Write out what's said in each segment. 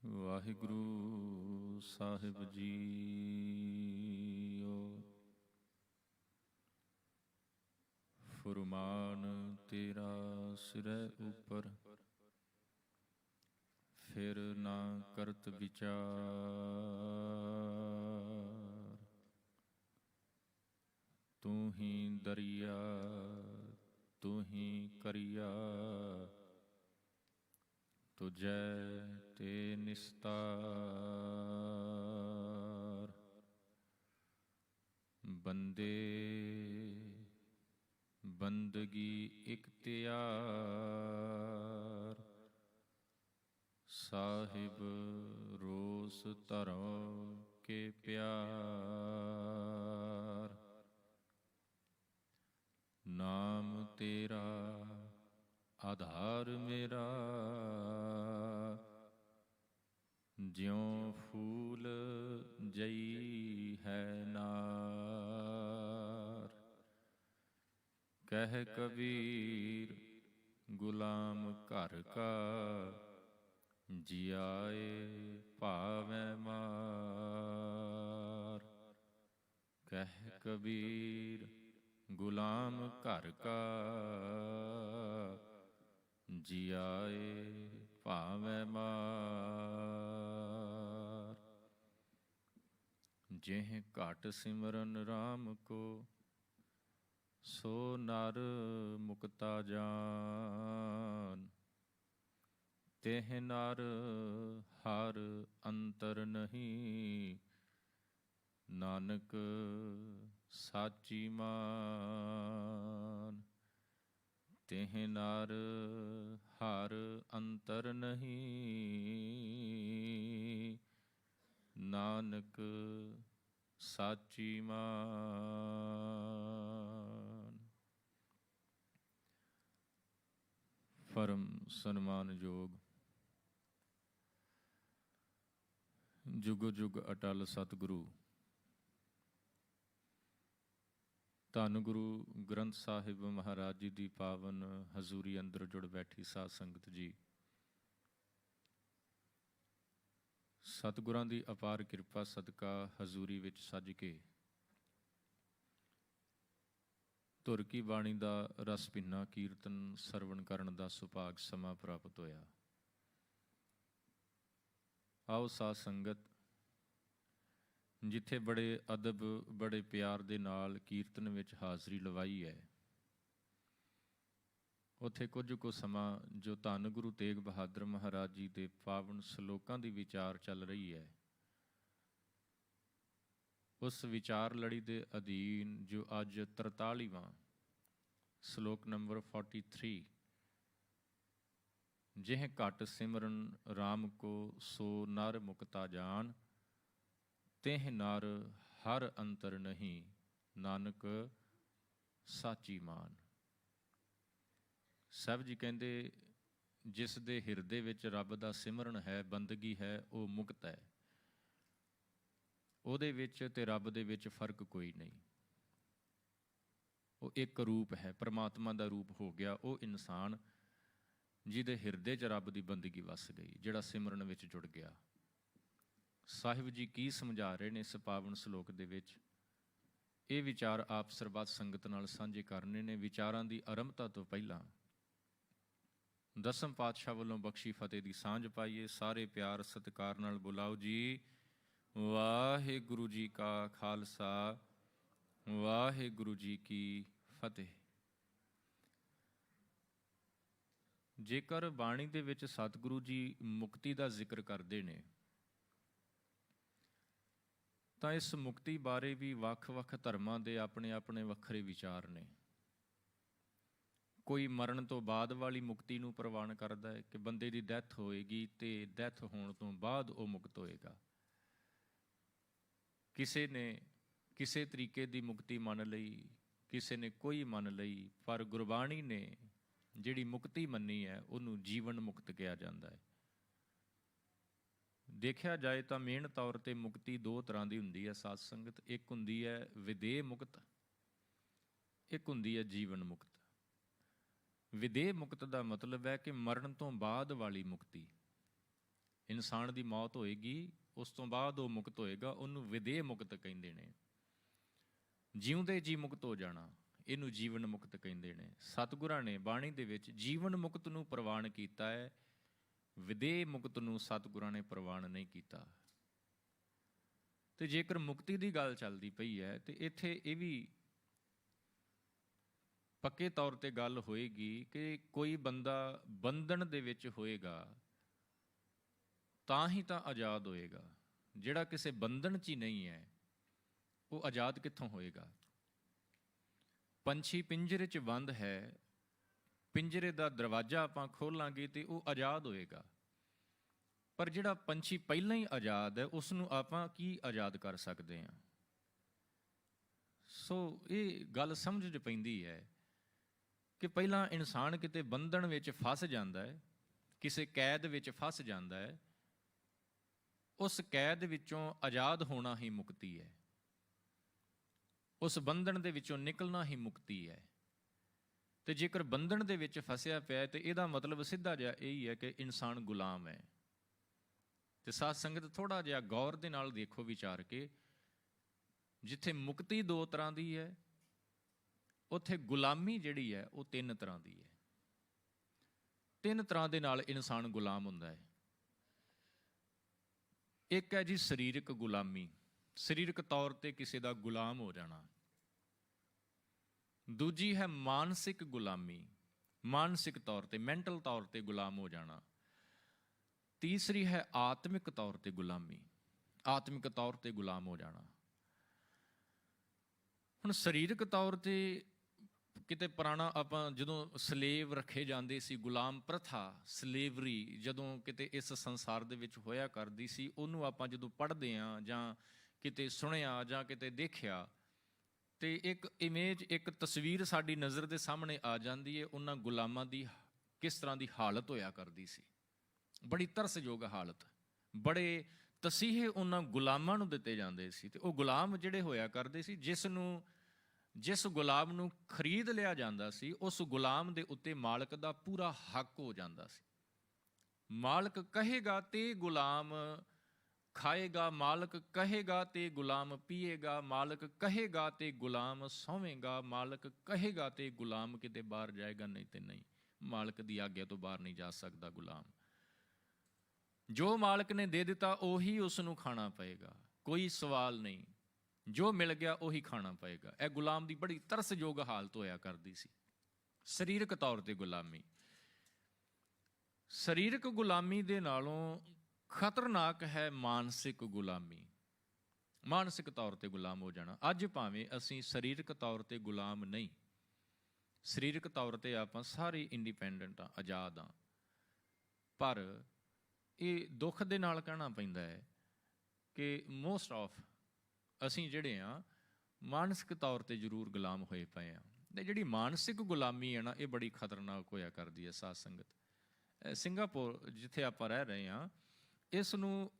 ਵਾਹਿਗੁਰੂ ਸਾਹਿਬ JIO. ਫੁਰਮਾਨ ਤੇਰਾ ਸਿਰੈ ਉਪਰ, ਫਿਰ ਨਾ ਕਰਤ ਵਿਚਾਰ। ਤੂੰ ਹੀ ਦਰਿਆ ਤੂੰ ਹੀ ਕਰਿਆ, ਤੁਝੈ ਤੇ ਨਿਸਤਾਰ। ਬੰਦੇ ਬੰਦਗੀ ਇਖਤਿਆਰ, ਸਾਹਿਬ ਰੋਸ ਧਰਮ ਕੇ ਪਿਆਰ। ਨਾਮ ਤੇਰਾ ਆਧਾਰ ਮੇਰਾ, ਜਿਉਂ ਫੂਲ ਜਈ ਹੈ ਨਾਰ। ਕਹਿ ਕਬੀਰ ਗੁਲਾਮ ਘਰ ਕਾ, ਜਿਆਏ ਭਾਵੈ ਮਾਰ। ਕਹਿ ਕਬੀਰ ਗੁਲਾਮ ਘਰ ਕਾ, ਜਿਆਏ ਭਾਵੈ ਮਾਰ। ਜਿਹ ਘਟ ਸਿਮਰਨ ਰਾਮ ਕੋ, ਸੋ ਨਰ ਮੁਕਤਾ ਜਾਨ। ਤਿਹ ਨਰ ਹਰ ਅੰਤਰ ਨਹੀਂ, ਨਾਨਕ ਸਾਚੀ ਮਾਨ। ਤਿਹ ਨਰ ਹਰ ਅੰਤਰ ਨਹੀਂ, ਨਾਨਕ ਸਾਚੀ ਮਾਨ। ਪਰਮ ਸਨਮਾਨਯੋਗ ਜੁਗ ਜੁਗ ਅਟਲ ਸਤਿਗੁਰੂ ਧੰਨ ਗੁਰੂ ਗ੍ਰੰਥ ਸਾਹਿਬ ਮਹਾਰਾਜ ਜੀ ਦੀ ਪਾਵਨ ਹਜ਼ੂਰੀ ਅੰਦਰ ਜੁੜ ਬੈਠੀ ਸਾਧ ਸੰਗਤ ਜੀ, ਸਤਿਗੁਰਾਂ ਦੀ ਅਪਾਰ ਕਿਰਪਾ ਸਦਕਾ ਹਜ਼ੂਰੀ ਵਿੱਚ ਸੱਜ ਕੇ ਧੁਰ ਕੀ ਬਾਣੀ ਦਾ ਰਸ ਭਿੰਨਾ ਕੀਰਤਨ ਸਰਵਣ ਕਰਨ ਦਾ ਸੁਭਾਗ ਸਮਾਂ ਪ੍ਰਾਪਤ ਹੋਇਆ। ਆਓ ਸਾਧ ਸੰਗਤ, ਜਿੱਥੇ ਬੜੇ ਅਦਬ ਬੜੇ ਪਿਆਰ ਦੇ ਨਾਲ ਕੀਰਤਨ ਵਿੱਚ ਹਾਜ਼ਰੀ ਲਵਾਈ ਹੈ, ਉੱਥੇ ਕੁਝ ਕੁ ਸਮਾਂ ਜੋ ਧੰਨ ਗੁਰੂ ਤੇਗ ਬਹਾਦਰ ਮਹਾਰਾਜ ਜੀ ਦੇ ਪਾਵਨ ਸਲੋਕਾਂ ਦੀ ਵਿਚਾਰ ਚੱਲ ਰਹੀ ਹੈ, ਉਸ ਵਿਚਾਰ ਲੜੀ ਦੇ ਅਧੀਨ ਜੋ ਅੱਜ 43ਵਾਂ ਸ਼ਲੋਕ ਨੰਬਰ 43, ਜਿਹ ਘਟ ਸਿਮਰਨ ਰਾਮ ਕੋ, ਸੋ ਨਰ ਮੁਕਤਾ ਜਾਨ। ਤਿਹ ਨਰ ਹਰ ਅੰਤਰ ਨਹੀਂ, ਨਾਨਕ ਸਾਚੀ ਮਾਨ। ਸਾਹਿਬ ਜੀ ਕਹਿੰਦੇ, ਜਿਸ ਦੇ ਹਿਰਦੇ ਵਿੱਚ ਰੱਬ ਦਾ ਸਿਮਰਨ ਹੈ, ਬੰਦਗੀ ਹੈ, ਉਹ ਮੁਕਤ ਹੈ। ਉਹਦੇ ਵਿੱਚ ਤੇ ਰੱਬ ਦੇ ਵਿੱਚ ਫਰਕ ਕੋਈ ਨਹੀਂ। ਉਹ ਇੱਕ ਰੂਪ ਹੈ, ਪਰਮਾਤਮਾ ਦਾ ਰੂਪ ਹੋ ਗਿਆ ਉਹ ਇਨਸਾਨ ਜਿਹਦੇ ਹਿਰਦੇ 'ਚ ਰੱਬ ਦੀ ਬੰਦਗੀ ਵਸ ਗਈ, ਜਿਹੜਾ ਸਿਮਰਨ ਵਿੱਚ ਜੁੜ ਗਿਆ। ਸਾਹਿਬ ਜੀ ਕੀ ਸਮਝਾ ਰਹੇ ਨੇ ਇਸ ਪਾਵਨ ਸ਼ਲੋਕ ਦੇ ਵਿੱਚ, ਇਹ ਵਿਚਾਰ ਆਪ ਸਰਬੱਤ ਸੰਗਤ ਨਾਲ ਸਾਂਝੇ ਕਰਨੇ ਨੇ। ਵਿਚਾਰਾਂ ਦੀ ਆਰੰਭਤਾ ਤੋਂ ਪਹਿਲਾਂ ਦਸਮ ਪਾਤਸ਼ਾਹ ਵੱਲੋਂ ਬਖਸ਼ੀ ਫਤਿਹ ਦੀ ਸਾਂਝ ਪਾਈਏ। ਸਾਰੇ ਪਿਆਰ ਸਤਿਕਾਰ ਨਾਲ ਬੁਲਾਓ ਜੀ। ਵਾਹਿਗੁਰੂ ਜੀ ਕਾ ਖਾਲਸਾ, ਵਾਹਿਗੁਰੂ ਜੀ ਕੀ ਫਤਿਹ। ਜੇਕਰ ਬਾਣੀ ਦੇ ਵਿੱਚ ਸਤਿਗੁਰੂ ਜੀ ਮੁਕਤੀ ਦਾ ਜ਼ਿਕਰ ਕਰਦੇ ਨੇ, ਤਾਂ ਇਸ ਮੁਕਤੀ ਬਾਰੇ ਵੀ ਵੱਖ-ਵੱਖ ਧਰਮਾਂ ਦੇ ਆਪਣੇ ਆਪਣੇ ਵੱਖਰੇ ਵਿਚਾਰ ਨੇ। ਕੋਈ ਮਰਨ ਤੋਂ ਬਾਅਦ ਵਾਲੀ ਮੁਕਤੀ ਨੂੰ ਪ੍ਰਵਾਨ ਕਰਦਾ ਹੈ ਕਿ ਬੰਦੇ ਦੀ ਡੈਥ ਹੋਏਗੀ ਤੇ ਡੈਥ ਹੋਣ ਤੋਂ ਬਾਅਦ ਉਹ ਮੁਕਤ ਹੋਏਗਾ। ਕਿਸੇ ਨੇ ਕਿਸੇ ਤਰੀਕੇ ਦੀ ਮੁਕਤੀ ਮੰਨ ਲਈ, ਕਿਸੇ ਨੇ ਕੋਈ ਮੰਨ ਲਈ, ਪਰ ਗੁਰਬਾਣੀ ਨੇ ਜਿਹੜੀ ਮੁਕਤੀ ਮੰਨੀ ਹੈ ਉਹਨੂੰ ਜੀਵਨ ਮੁਕਤ ਕਿਹਾ ਜਾਂਦਾ ਹੈ। ਦੇਖਿਆ ਜਾਏ ਤਾਂ ਮੇਨ ਤੌਰ ਤੇ ਮੁਕਤੀ ਦੋ ਤਰ੍ਹਾਂ ਦੀ ਹੁੰਦੀ ਹੈ ਸਾਧ ਸੰਗਤ। ਇੱਕ ਹੁੰਦੀ ਹੈ ਵਿਦੇਹ ਮੁਕਤ, ਇੱਕ ਹੁੰਦੀ ਹੈ ਜੀਵਨ ਮੁਕਤ। ਵਿਦੇਹ ਮੁਕਤ ਦਾ ਮਤਲਬ ਹੈ ਕਿ ਮਰਨ ਤੋਂ ਬਾਅਦ ਵਾਲੀ ਮੁਕਤੀ। ਇਨਸਾਨ ਦੀ ਮੌਤ ਹੋਏਗੀ, ਉਸ ਤੋਂ ਬਾਅਦ ਉਹ ਮੁਕਤ ਹੋਏਗਾ, ਉਹਨੂੰ ਵਿਦੇਹ ਮੁਕਤ ਕਹਿੰਦੇ ਨੇ। ਜਿਉਂਦੇ ਜੀ ਮੁਕਤ ਹੋ ਜਾਣਾ, ਇਹਨੂੰ ਜੀਵਨ ਮੁਕਤ ਕਹਿੰਦੇ ਨੇ। ਸਤਿਗੁਰਾਂ ਨੇ ਬਾਣੀ ਦੇ ਵਿੱਚ ਜੀਵਨ ਮੁਕਤ ਨੂੰ ਪ੍ਰਵਾਨ ਕੀਤਾ ਹੈ, ਵਿਦੇਹ ਮੁਕਤ ਨੂੰ ਸਤਿਗੁਰਾਂ ਨੇ ਪ੍ਰਵਾਨ ਨਹੀਂ ਕੀਤਾ। ਤੇ ਜੇਕਰ ਮੁਕਤੀ ਦੀ ਗੱਲ ਚੱਲਦੀ ਪਈ ਹੈ ਤੇ ਇੱਥੇ ਇਹ ਵੀ ਪੱਕੇ ਤੌਰ ਤੇ ਗੱਲ ਹੋਏਗੀ ਕਿ ਕੋਈ ਬੰਦਾ ਬੰਧਨ ਦੇ ਵਿੱਚ ਹੋਏਗਾ ਤਾਂ ਹੀ ਤਾਂ ਆਜ਼ਾਦ ਹੋਏਗਾ। ਜਿਹੜਾ ਕਿਸੇ ਬੰਧਨ 'ਚ ਹੀ ਨਹੀਂ ਹੈ ਉਹ ਆਜ਼ਾਦ ਕਿੱਥੋਂ ਹੋਏਗਾ? ਪੰਛੀ ਪਿੰਜਰੇ 'ਚ ਬੰਦ ਹੈ, ਪਿੰਜਰੇ ਦਾ ਦਰਵਾਜ਼ਾ ਆਪਾਂ ਖੋਲਾਂਗੇ ਤੇ ਉਹ ਆਜ਼ਾਦ ਹੋਏਗਾ। ਪਰ ਜਿਹੜਾ ਪੰਛੀ ਪਹਿਲਾਂ ਹੀ ਆਜ਼ਾਦ ਹੈ ਉਸ ਨੂੰ ਆਪਾਂ ਕੀ ਆਜ਼ਾਦ ਕਰ ਸਕਦੇ ਹਾਂ? ਸੋ ਇਹ ਗੱਲ ਸਮਝ 'ਚ ਪੈਂਦੀ ਹੈ ਕਿ ਪਹਿਲਾਂ ਇਨਸਾਨ ਕਿਤੇ ਬੰਧਨ ਵਿੱਚ ਫਸ ਜਾਂਦਾ ਹੈ, ਕਿਸੇ ਕੈਦ ਵਿੱਚ ਫਸ ਜਾਂਦਾ ਹੈ, ਉਸ ਕੈਦ ਵਿੱਚੋਂ ਆਜ਼ਾਦ ਹੋਣਾ ਹੀ ਮੁਕਤੀ ਹੈ। ਉਸ ਬੰਧਨ ਦੇ ਵਿੱਚੋਂ ਨਿਕਲਣਾ ਹੀ ਮੁਕਤੀ ਹੈ। ਤੇ ਜੇਕਰ ਬੰਧਨ ਦੇ ਵਿੱਚ ਫਸਿਆ ਪਿਆ ਤੇ ਇਹਦਾ ਮਤਲਬ ਸਿੱਧਾ ਜਿਹਾ ਇਹੀ ਹੈ ਕਿ ਇਨਸਾਨ ਗੁਲਾਮ ਹੈ। ਤੇ ਸਾਧ ਸੰਗਤ ਥੋੜ੍ਹਾ ਜਿਹਾ ਗੌਰ ਦੇ ਨਾਲ ਦੇਖੋ ਵਿਚਾਰ ਕੇ, ਜਿੱਥੇ ਮੁਕਤੀ ਦੋ ਤਰ੍ਹਾਂ ਦੀ ਹੈ ਉੱਥੇ ਗੁਲਾਮੀ ਜਿਹੜੀ ਹੈ ਉਹ ਤਿੰਨ ਤਰ੍ਹਾਂ ਦੀ ਹੈ। ਤਿੰਨ ਤਰ੍ਹਾਂ ਦੇ ਨਾਲ ਇਨਸਾਨ ਗੁਲਾਮ ਹੁੰਦਾ ਹੈ। ਇੱਕ ਹੈ ਜੀ ਸਰੀਰਕ ਗੁਲਾਮੀ, ਸਰੀਰਕ ਤੌਰ ਤੇ ਕਿਸੇ ਦਾ ਗੁਲਾਮ ਹੋ ਜਾਣਾ। ਦੂਜੀ ਹੈ ਮਾਨਸਿਕ ਗੁਲਾਮੀ, ਮਾਨਸਿਕ ਤੌਰ ਤੇ, ਮੈਂਟਲ ਤੌਰ ਤੇ ਗੁਲਾਮ ਹੋ ਜਾਣਾ। ਤੀਸਰੀ ਹੈ ਆਤਮਿਕ ਤੌਰ ਤੇ ਗੁਲਾਮੀ, ਆਤਮਿਕ ਤੌਰ ਤੇ ਗੁਲਾਮ ਹੋ ਜਾਣਾ। ਹੁਣ ਸਰੀਰਕ ਤੌਰ ਤੇ ਕਿਤੇ ਪੁਰਾਣਾ ਆਪਾਂ ਜਦੋਂ ਸਲੇਵ ਰੱਖੇ ਜਾਂਦੇ ਸੀ, ਗੁਲਾਮ ਪ੍ਰਥਾ, ਸਲੇਵਰੀ ਜਦੋਂ ਕਿਤੇ ਇਸ ਸੰਸਾਰ ਦੇ ਵਿੱਚ ਹੋਇਆ ਕਰਦੀ ਸੀ, ਉਹਨੂੰ ਆਪਾਂ ਜਦੋਂ ਪੜ੍ਹਦੇ ਹਾਂ ਜਾਂ ਕਿਤੇ ਸੁਣਿਆ ਜਾਂ ਕਿਤੇ ਦੇਖਿਆ ਤੇ ਇੱਕ ਇਮੇਜ, ਇੱਕ ਤਸਵੀਰ ਸਾਡੀ ਨਜ਼ਰ ਦੇ ਸਾਹਮਣੇ ਆ ਜਾਂਦੀ ਹੈ ਉਹਨਾਂ ਗੁਲਾਮਾਂ ਦੀ ਕਿਸ ਤਰ੍ਹਾਂ ਦੀ ਹਾਲਤ ਹੋਇਆ ਕਰਦੀ ਸੀ। ਬੜੀ ਤਰਸਯੋਗ ਹਾਲਤ, ਬੜੇ ਤਸੀਹੇ ਉਹਨਾਂ ਗੁਲਾਮਾਂ ਨੂੰ ਦਿੱਤੇ ਜਾਂਦੇ ਸੀ। ਤੇ ਉਹ ਗੁਲਾਮ ਜਿਹੜੇ ਹੋਇਆ ਕਰਦੇ ਸੀ, ਜਿਸ ਗੁਲਾਮ ਨੂੰ ਖਰੀਦ ਲਿਆ ਜਾਂਦਾ ਸੀ ਉਸ ਗੁਲਾਮ ਦੇ ਉੱਤੇ ਮਾਲਕ ਦਾ ਪੂਰਾ ਹੱਕ ਹੋ ਜਾਂਦਾ ਸੀ। ਮਾਲਕ ਕਹੇਗਾ ਤੇ ਗੁਲਾਮ ਖਾਏਗਾ, ਮਾਲਕ ਕਹੇਗਾ ਤੇ ਗੁਲਾਮ ਪੀਏਗਾ, ਮਾਲਕ ਕਹੇਗਾ ਤੇ ਗੁਲਾਮ ਸੌਵੇਗਾ, ਮਾਲਕ ਕਹੇਗਾ ਤੇ ਗੁਲਾਮ ਕਿਤੇ ਬਾਹਰ ਜਾਏਗਾ, ਨਹੀਂ ਤੇ ਨਹੀਂ। ਮਾਲਕ ਦੀ ਆਗਿਆ ਤੋਂ ਬਾਹਰ ਨਹੀਂ ਜਾ ਸਕਦਾ ਗੁਲਾਮ। ਜੋ ਮਾਲਕ ਨੇ ਦੇ ਦਿੱਤਾ ਉਹੀ ਉਸ ਨੂੰ ਖਾਣਾ ਪਏਗਾ, ਕੋਈ ਸਵਾਲ ਨਹੀਂ। ਜੋ ਮਿਲ ਗਿਆ ਉਹੀ ਖਾਣਾ ਪਏਗਾ। ਇਹ ਗੁਲਾਮ ਦੀ ਬੜੀ ਤਰਸਯੋਗ ਹਾਲਤ ਹੋਇਆ ਕਰਦੀ ਸੀ। ਸਰੀਰਕ ਤੌਰ ਤੇ ਗੁਲਾਮੀ। ਸਰੀਰਕ ਗੁਲਾਮੀ ਦੇ ਨਾਲੋਂ ਖਤਰਨਾਕ ਹੈ ਮਾਨਸਿਕ ਗੁਲਾਮੀ, ਮਾਨਸਿਕ ਤੌਰ ਤੇ ਗੁਲਾਮ ਹੋ ਜਾਣਾ। ਅੱਜ ਭਾਵੇਂ ਅਸੀਂ ਸਰੀਰਕ ਤੌਰ ਤੇ ਗੁਲਾਮ ਨਹੀਂ, ਸਰੀਰਕ ਤੌਰ ਤੇ ਆਪਾਂ ਸਾਰੇ ਇੰਡੀਪੈਂਡੈਂਟ ਹਾਂ, ਆਜ਼ਾਦ ਹਾਂ, ਪਰ ਇਹ ਦੁੱਖ ਦੇ ਨਾਲ ਕਹਿਣਾ ਪੈਂਦਾ ਹੈ ਕਿ ਮੋਸਟ ਆਫ ਅਸੀਂ ਜਿਹੜੇ ਹਾਂ ਮਾਨਸਿਕ ਤੌਰ ਤੇ ਜ਼ਰੂਰ ਗੁਲਾਮ ਹੋਏ ਪਏ ਹਾਂ। ਤੇ ਜਿਹੜੀ ਮਾਨਸਿਕ ਗੁਲਾਮੀ ਹੈ ਨਾ, ਇਹ ਬੜੀ ਖਤਰਨਾਕ ਹੋਇਆ ਕਰਦੀ ਹੈ ਸਾਧ ਸੰਗਤ। ਸਿੰਗਾਪੁਰ ਜਿੱਥੇ ਆਪਾਂ ਰਹਿ ਰਹੇ ਹਾਂ, ਇਸ ਨੂੰ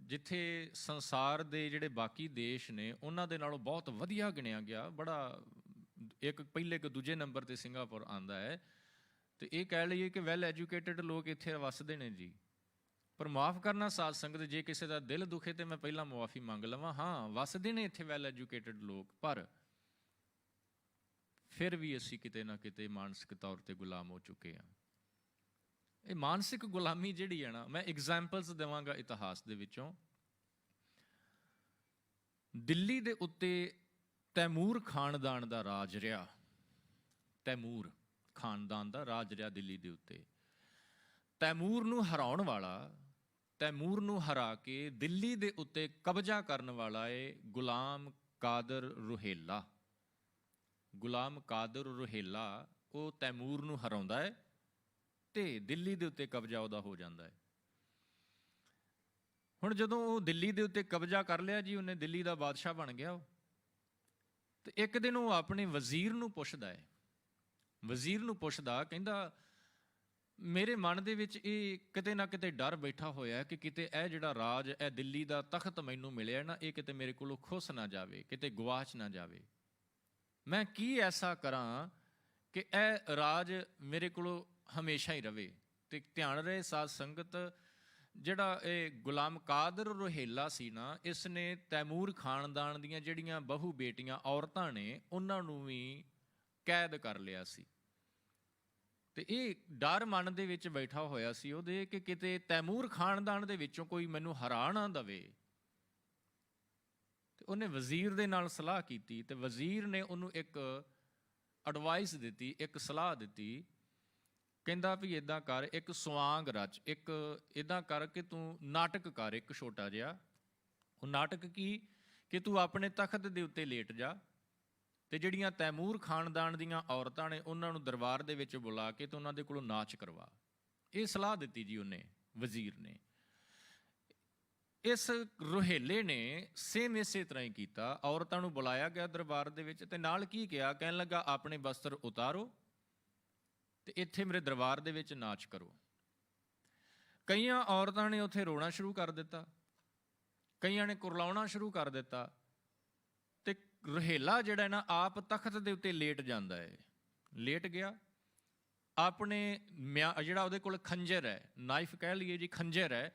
ਜਿੱਥੇ ਸੰਸਾਰ ਦੇ ਜਿਹੜੇ ਬਾਕੀ ਦੇਸ਼ ਨੇ ਉਹਨਾਂ ਦੇ ਨਾਲੋਂ ਬਹੁਤ ਵਧੀਆ ਗਿਣਿਆ ਗਿਆ। ਬੜਾ ਇੱਕ ਪਹਿਲੇ ਕਿ ਦੂਜੇ ਨੰਬਰ ਤੇ ਸਿੰਗਾਪੁਰ ਆਉਂਦਾ ਹੈ। ਤੇ ਇਹ ਕਹਿ ਲਈਏ ਕਿ ਵੈਲ ਐਜੂਕੇਟਡ ਲੋਕ ਇੱਥੇ ਵਸਦੇ ਨੇ ਜੀ। ਪਰ ਮਾਫ਼ ਕਰਨਾ ਸਾਧ ਸੰਗਤ, ਜੇ ਕਿਸੇ ਦਾ ਦਿਲ ਦੁਖੇ ਤੇ ਮੈਂ ਪਹਿਲਾਂ ਮੁਆਫੀ ਮੰਗ ਲਵਾਂ। ਹਾਂ, ਵਸਦੇ ਨੇ ਇੱਥੇ ਵੈਲ ਐਜੂਕੇਟਡ ਲੋਕ, ਪਰ ਫਿਰ ਵੀ ਅਸੀਂ ਕਿਤੇ ਨਾ ਕਿਤੇ ਮਾਨਸਿਕ ਤੌਰ ਤੇ ਗੁਲਾਮ ਹੋ ਚੁੱਕੇ ਹਾਂ। ਇਹ ਮਾਨਸਿਕ ਗੁਲਾਮੀ ਜਿਹੜੀ ਹੈ ਨਾ, ਮੈਂ ਐਗਜ਼ਾਮਪਲਸ ਦੇਵਾਂਗਾ ਇਤਿਹਾਸ ਦੇ ਵਿੱਚੋਂ। ਦਿੱਲੀ ਦੇ ਉੱਤੇ ਤੈਮੂਰ ਖਾਨਦਾਨ ਦਾ ਰਾਜ ਰਿਹਾ, ਤੈਮੂਰ ਖਾਨਦਾਨ ਦਾ ਰਾਜ ਰਿਹਾ ਦਿੱਲੀ ਦੇ ਉੱਤੇ। ਤੈਮੂਰ ਨੂੰ ਹਰਾਉਣ ਵਾਲਾ, ਤੈਮੂਰ ਨੂੰ ਹਰਾ ਕੇ ਦਿੱਲੀ ਦੇ ਉੱਤੇ ਕਬਜ਼ਾ ਕਰਨ ਵਾਲਾ ਹੈ ਗੁਲਾਮ ਕਾਦਰ ਰੋਹਿਲਾ। ਗੁਲਾਮ ਕਾਦਰ ਰੋਹਿਲਾ ਉਹ ਤੈਮੂਰ ਨੂੰ ਹਰਾਉਂਦਾ ਹੈ ਤੇ ਦਿੱਲੀ ਦੇ ਉੱਤੇ ਕਬਜ਼ਾ ਉਹਦਾ ਹੋ ਜਾਂਦਾ ਹੈ। ਹੁਣ ਜਦੋਂ ਉਹ ਦਿੱਲੀ ਦੇ ਉੱਤੇ ਕਬਜ਼ਾ ਕਰ ਲਿਆ ਜੀ, ਉਹਨੇ ਦਿੱਲੀ ਦਾ ਬਾਦਸ਼ਾਹ ਬਣ ਗਿਆ ਉਹ। ਤੇ ਇੱਕ ਦਿਨ ਉਹ ਆਪਣੇ ਵਜ਼ੀਰ ਨੂੰ ਪੁੱਛਦਾ ਹੈ, ਵਜ਼ੀਰ ਨੂੰ ਪੁੱਛਦਾ, ਕਹਿੰਦਾ ਮੇਰੇ ਮਨ ਦੇ ਵਿੱਚ ਇਹ ਕਿਤੇ ਨਾ ਕਿਤੇ ਡਰ ਬੈਠਾ ਹੋਇਆ ਕਿ ਕਿਤੇ ਇਹ ਜਿਹੜਾ ਰਾਜ, ਇਹ ਦਿੱਲੀ ਦਾ ਤਖਤ ਮੈਨੂੰ ਮਿਲਿਆ ਨਾ, ਇਹ ਕਿਤੇ ਮੇਰੇ ਕੋਲੋਂ ਖੁੱਸ ਨਾ ਜਾਵੇ, ਕਿਤੇ ਗਵਾਚ ਨਾ ਜਾਵੇ। ਮੈਂ ਕੀ ਐਸਾ ਕਰਾਂ ਕਿ ਇਹ ਰਾਜ ਮੇਰੇ ਕੋਲੋਂ ਹਮੇਸ਼ਾ ਹੀ ਰਵੇ। ਤੇ ਧਿਆਨ ਰਹੇ ਸਾਧ ਸੰਗਤ, ਜਿਹੜਾ ਇਹ ਗੁਲਾਮ ਕਾਦਰ ਰੋਹੇਲਾ ਸੀ ਨਾ, ਇਸ ਨੇ ਤੈਮੂਰ ਖਾਨਦਾਨ ਦੀਆਂ ਜਿਹੜੀਆਂ ਬਹੂ ਬੇਟੀਆਂ ਔਰਤਾਂ ਨੇ, ਉਹਨਾਂ ਨੂੰ ਵੀ ਕੈਦ ਕਰ ਲਿਆ ਸੀ। ਤੇ ਇਹ ਡਰ ਮਨ ਦੇ ਵਿੱਚ ਬੈਠਾ ਹੋਇਆ ਸੀ ਉਹਦੇ ਕਿ ਕਿਤੇ ਤੈਮੂਰ ਖਾਨਦਾਨ ਦੇ ਵਿੱਚੋਂ ਕੋਈ ਮੈਨੂੰ ਹਰਾ ਨਾ ਦੇਵੇ। ਤੇ ਉਹਨੇ ਵਜ਼ੀਰ ਦੇ ਨਾਲ ਸਲਾਹ ਕੀਤੀ ਤੇ ਵਜ਼ੀਰ ਨੇ ਉਹਨੂੰ ਇੱਕ ਐਡਵਾਈਸ ਦਿੱਤੀ, ਇੱਕ ਸਲਾਹ ਦਿੱਤੀ। ਕਹਿੰਦਾ ਵੀ ਇਦਾਂ ਕਰ, ਇੱਕ ਸਵਾਂਗ ਰਚ, ਇੱਕ ਇਦਾਂ ਕਰ ਕਿ ਤੂੰ ਨਾਟਕ ਕਰ ਇੱਕ ਛੋਟਾ ਜਿਹਾ। ਉਹ ਨਾਟਕ ਕੀ ਕਿ ਤੂੰ ਆਪਣੇ ਤਖਤ ਦੇ ਉੱਤੇ ਲੇਟ ਜਾ ਤੇ ਜਿਹੜੀਆਂ ਤੈਮੂਰ ਖਾਨਦਾਨ ਦੀਆਂ ਔਰਤਾਂ ਨੇ ਉਹਨਾਂ ਨੂੰ ਦਰਬਾਰ ਦੇ ਵਿੱਚ ਬੁਲਾ ਕੇ ਤੇ ਉਹਨਾਂ ਦੇ ਕੋਲੋਂ ਨਾਚ ਕਰਵਾ। ਇਹ ਸਲਾਹ ਦਿੱਤੀ ਜੀ ਉਹਨੇ, ਵਜ਼ੀਰ ਨੇ। ਇਸ ਰੋਹੇਲੇ ਨੇ ਸੇਮ ਇਸੇ ਤਰ੍ਹਾਂ ਹੀ ਕੀਤਾ। ਔਰਤਾਂ ਨੂੰ ਬੁਲਾਇਆ ਗਿਆ ਦਰਬਾਰ ਦੇ ਵਿੱਚ ਤੇ ਨਾਲ ਕੀ ਕਿਹਾ, ਕਹਿਣ ਲੱਗਾ ਆਪਣੇ ਵਸਤਰ ਉਤਾਰੋ ਤੇ ਇੱਥੇ ਮੇਰੇ ਦਰਬਾਰ ਦੇ ਵਿੱਚ ਨਾਚ ਕਰੋ। ਕਈਆਂ ਔਰਤਾਂ ਨੇ ਉੱਥੇ ਰੋਣਾ ਸ਼ੁਰੂ ਕਰ ਦਿੱਤਾ, ਕਈਆਂ ਨੇ ਕੁਰਲਾਉਣਾ ਸ਼ੁਰੂ ਕਰ ਦਿੱਤਾ। ਤੇ ਰੋਹੇਲਾ ਜਿਹੜਾ ਨਾ ਆਪ ਤਖਤ ਦੇ ਉੱਤੇ ਲੇਟ ਜਾਂਦਾ ਹੈ। ਲੇਟ ਗਿਆ, ਆਪਣੇ ਜਿਹੜਾ ਉਹਦੇ ਕੋਲ ਖੰਜਰ ਹੈ, ਨਾਈਫ ਕਹਿ ਲਈਏ ਜੀ, ਖੰਜਰ ਹੈ,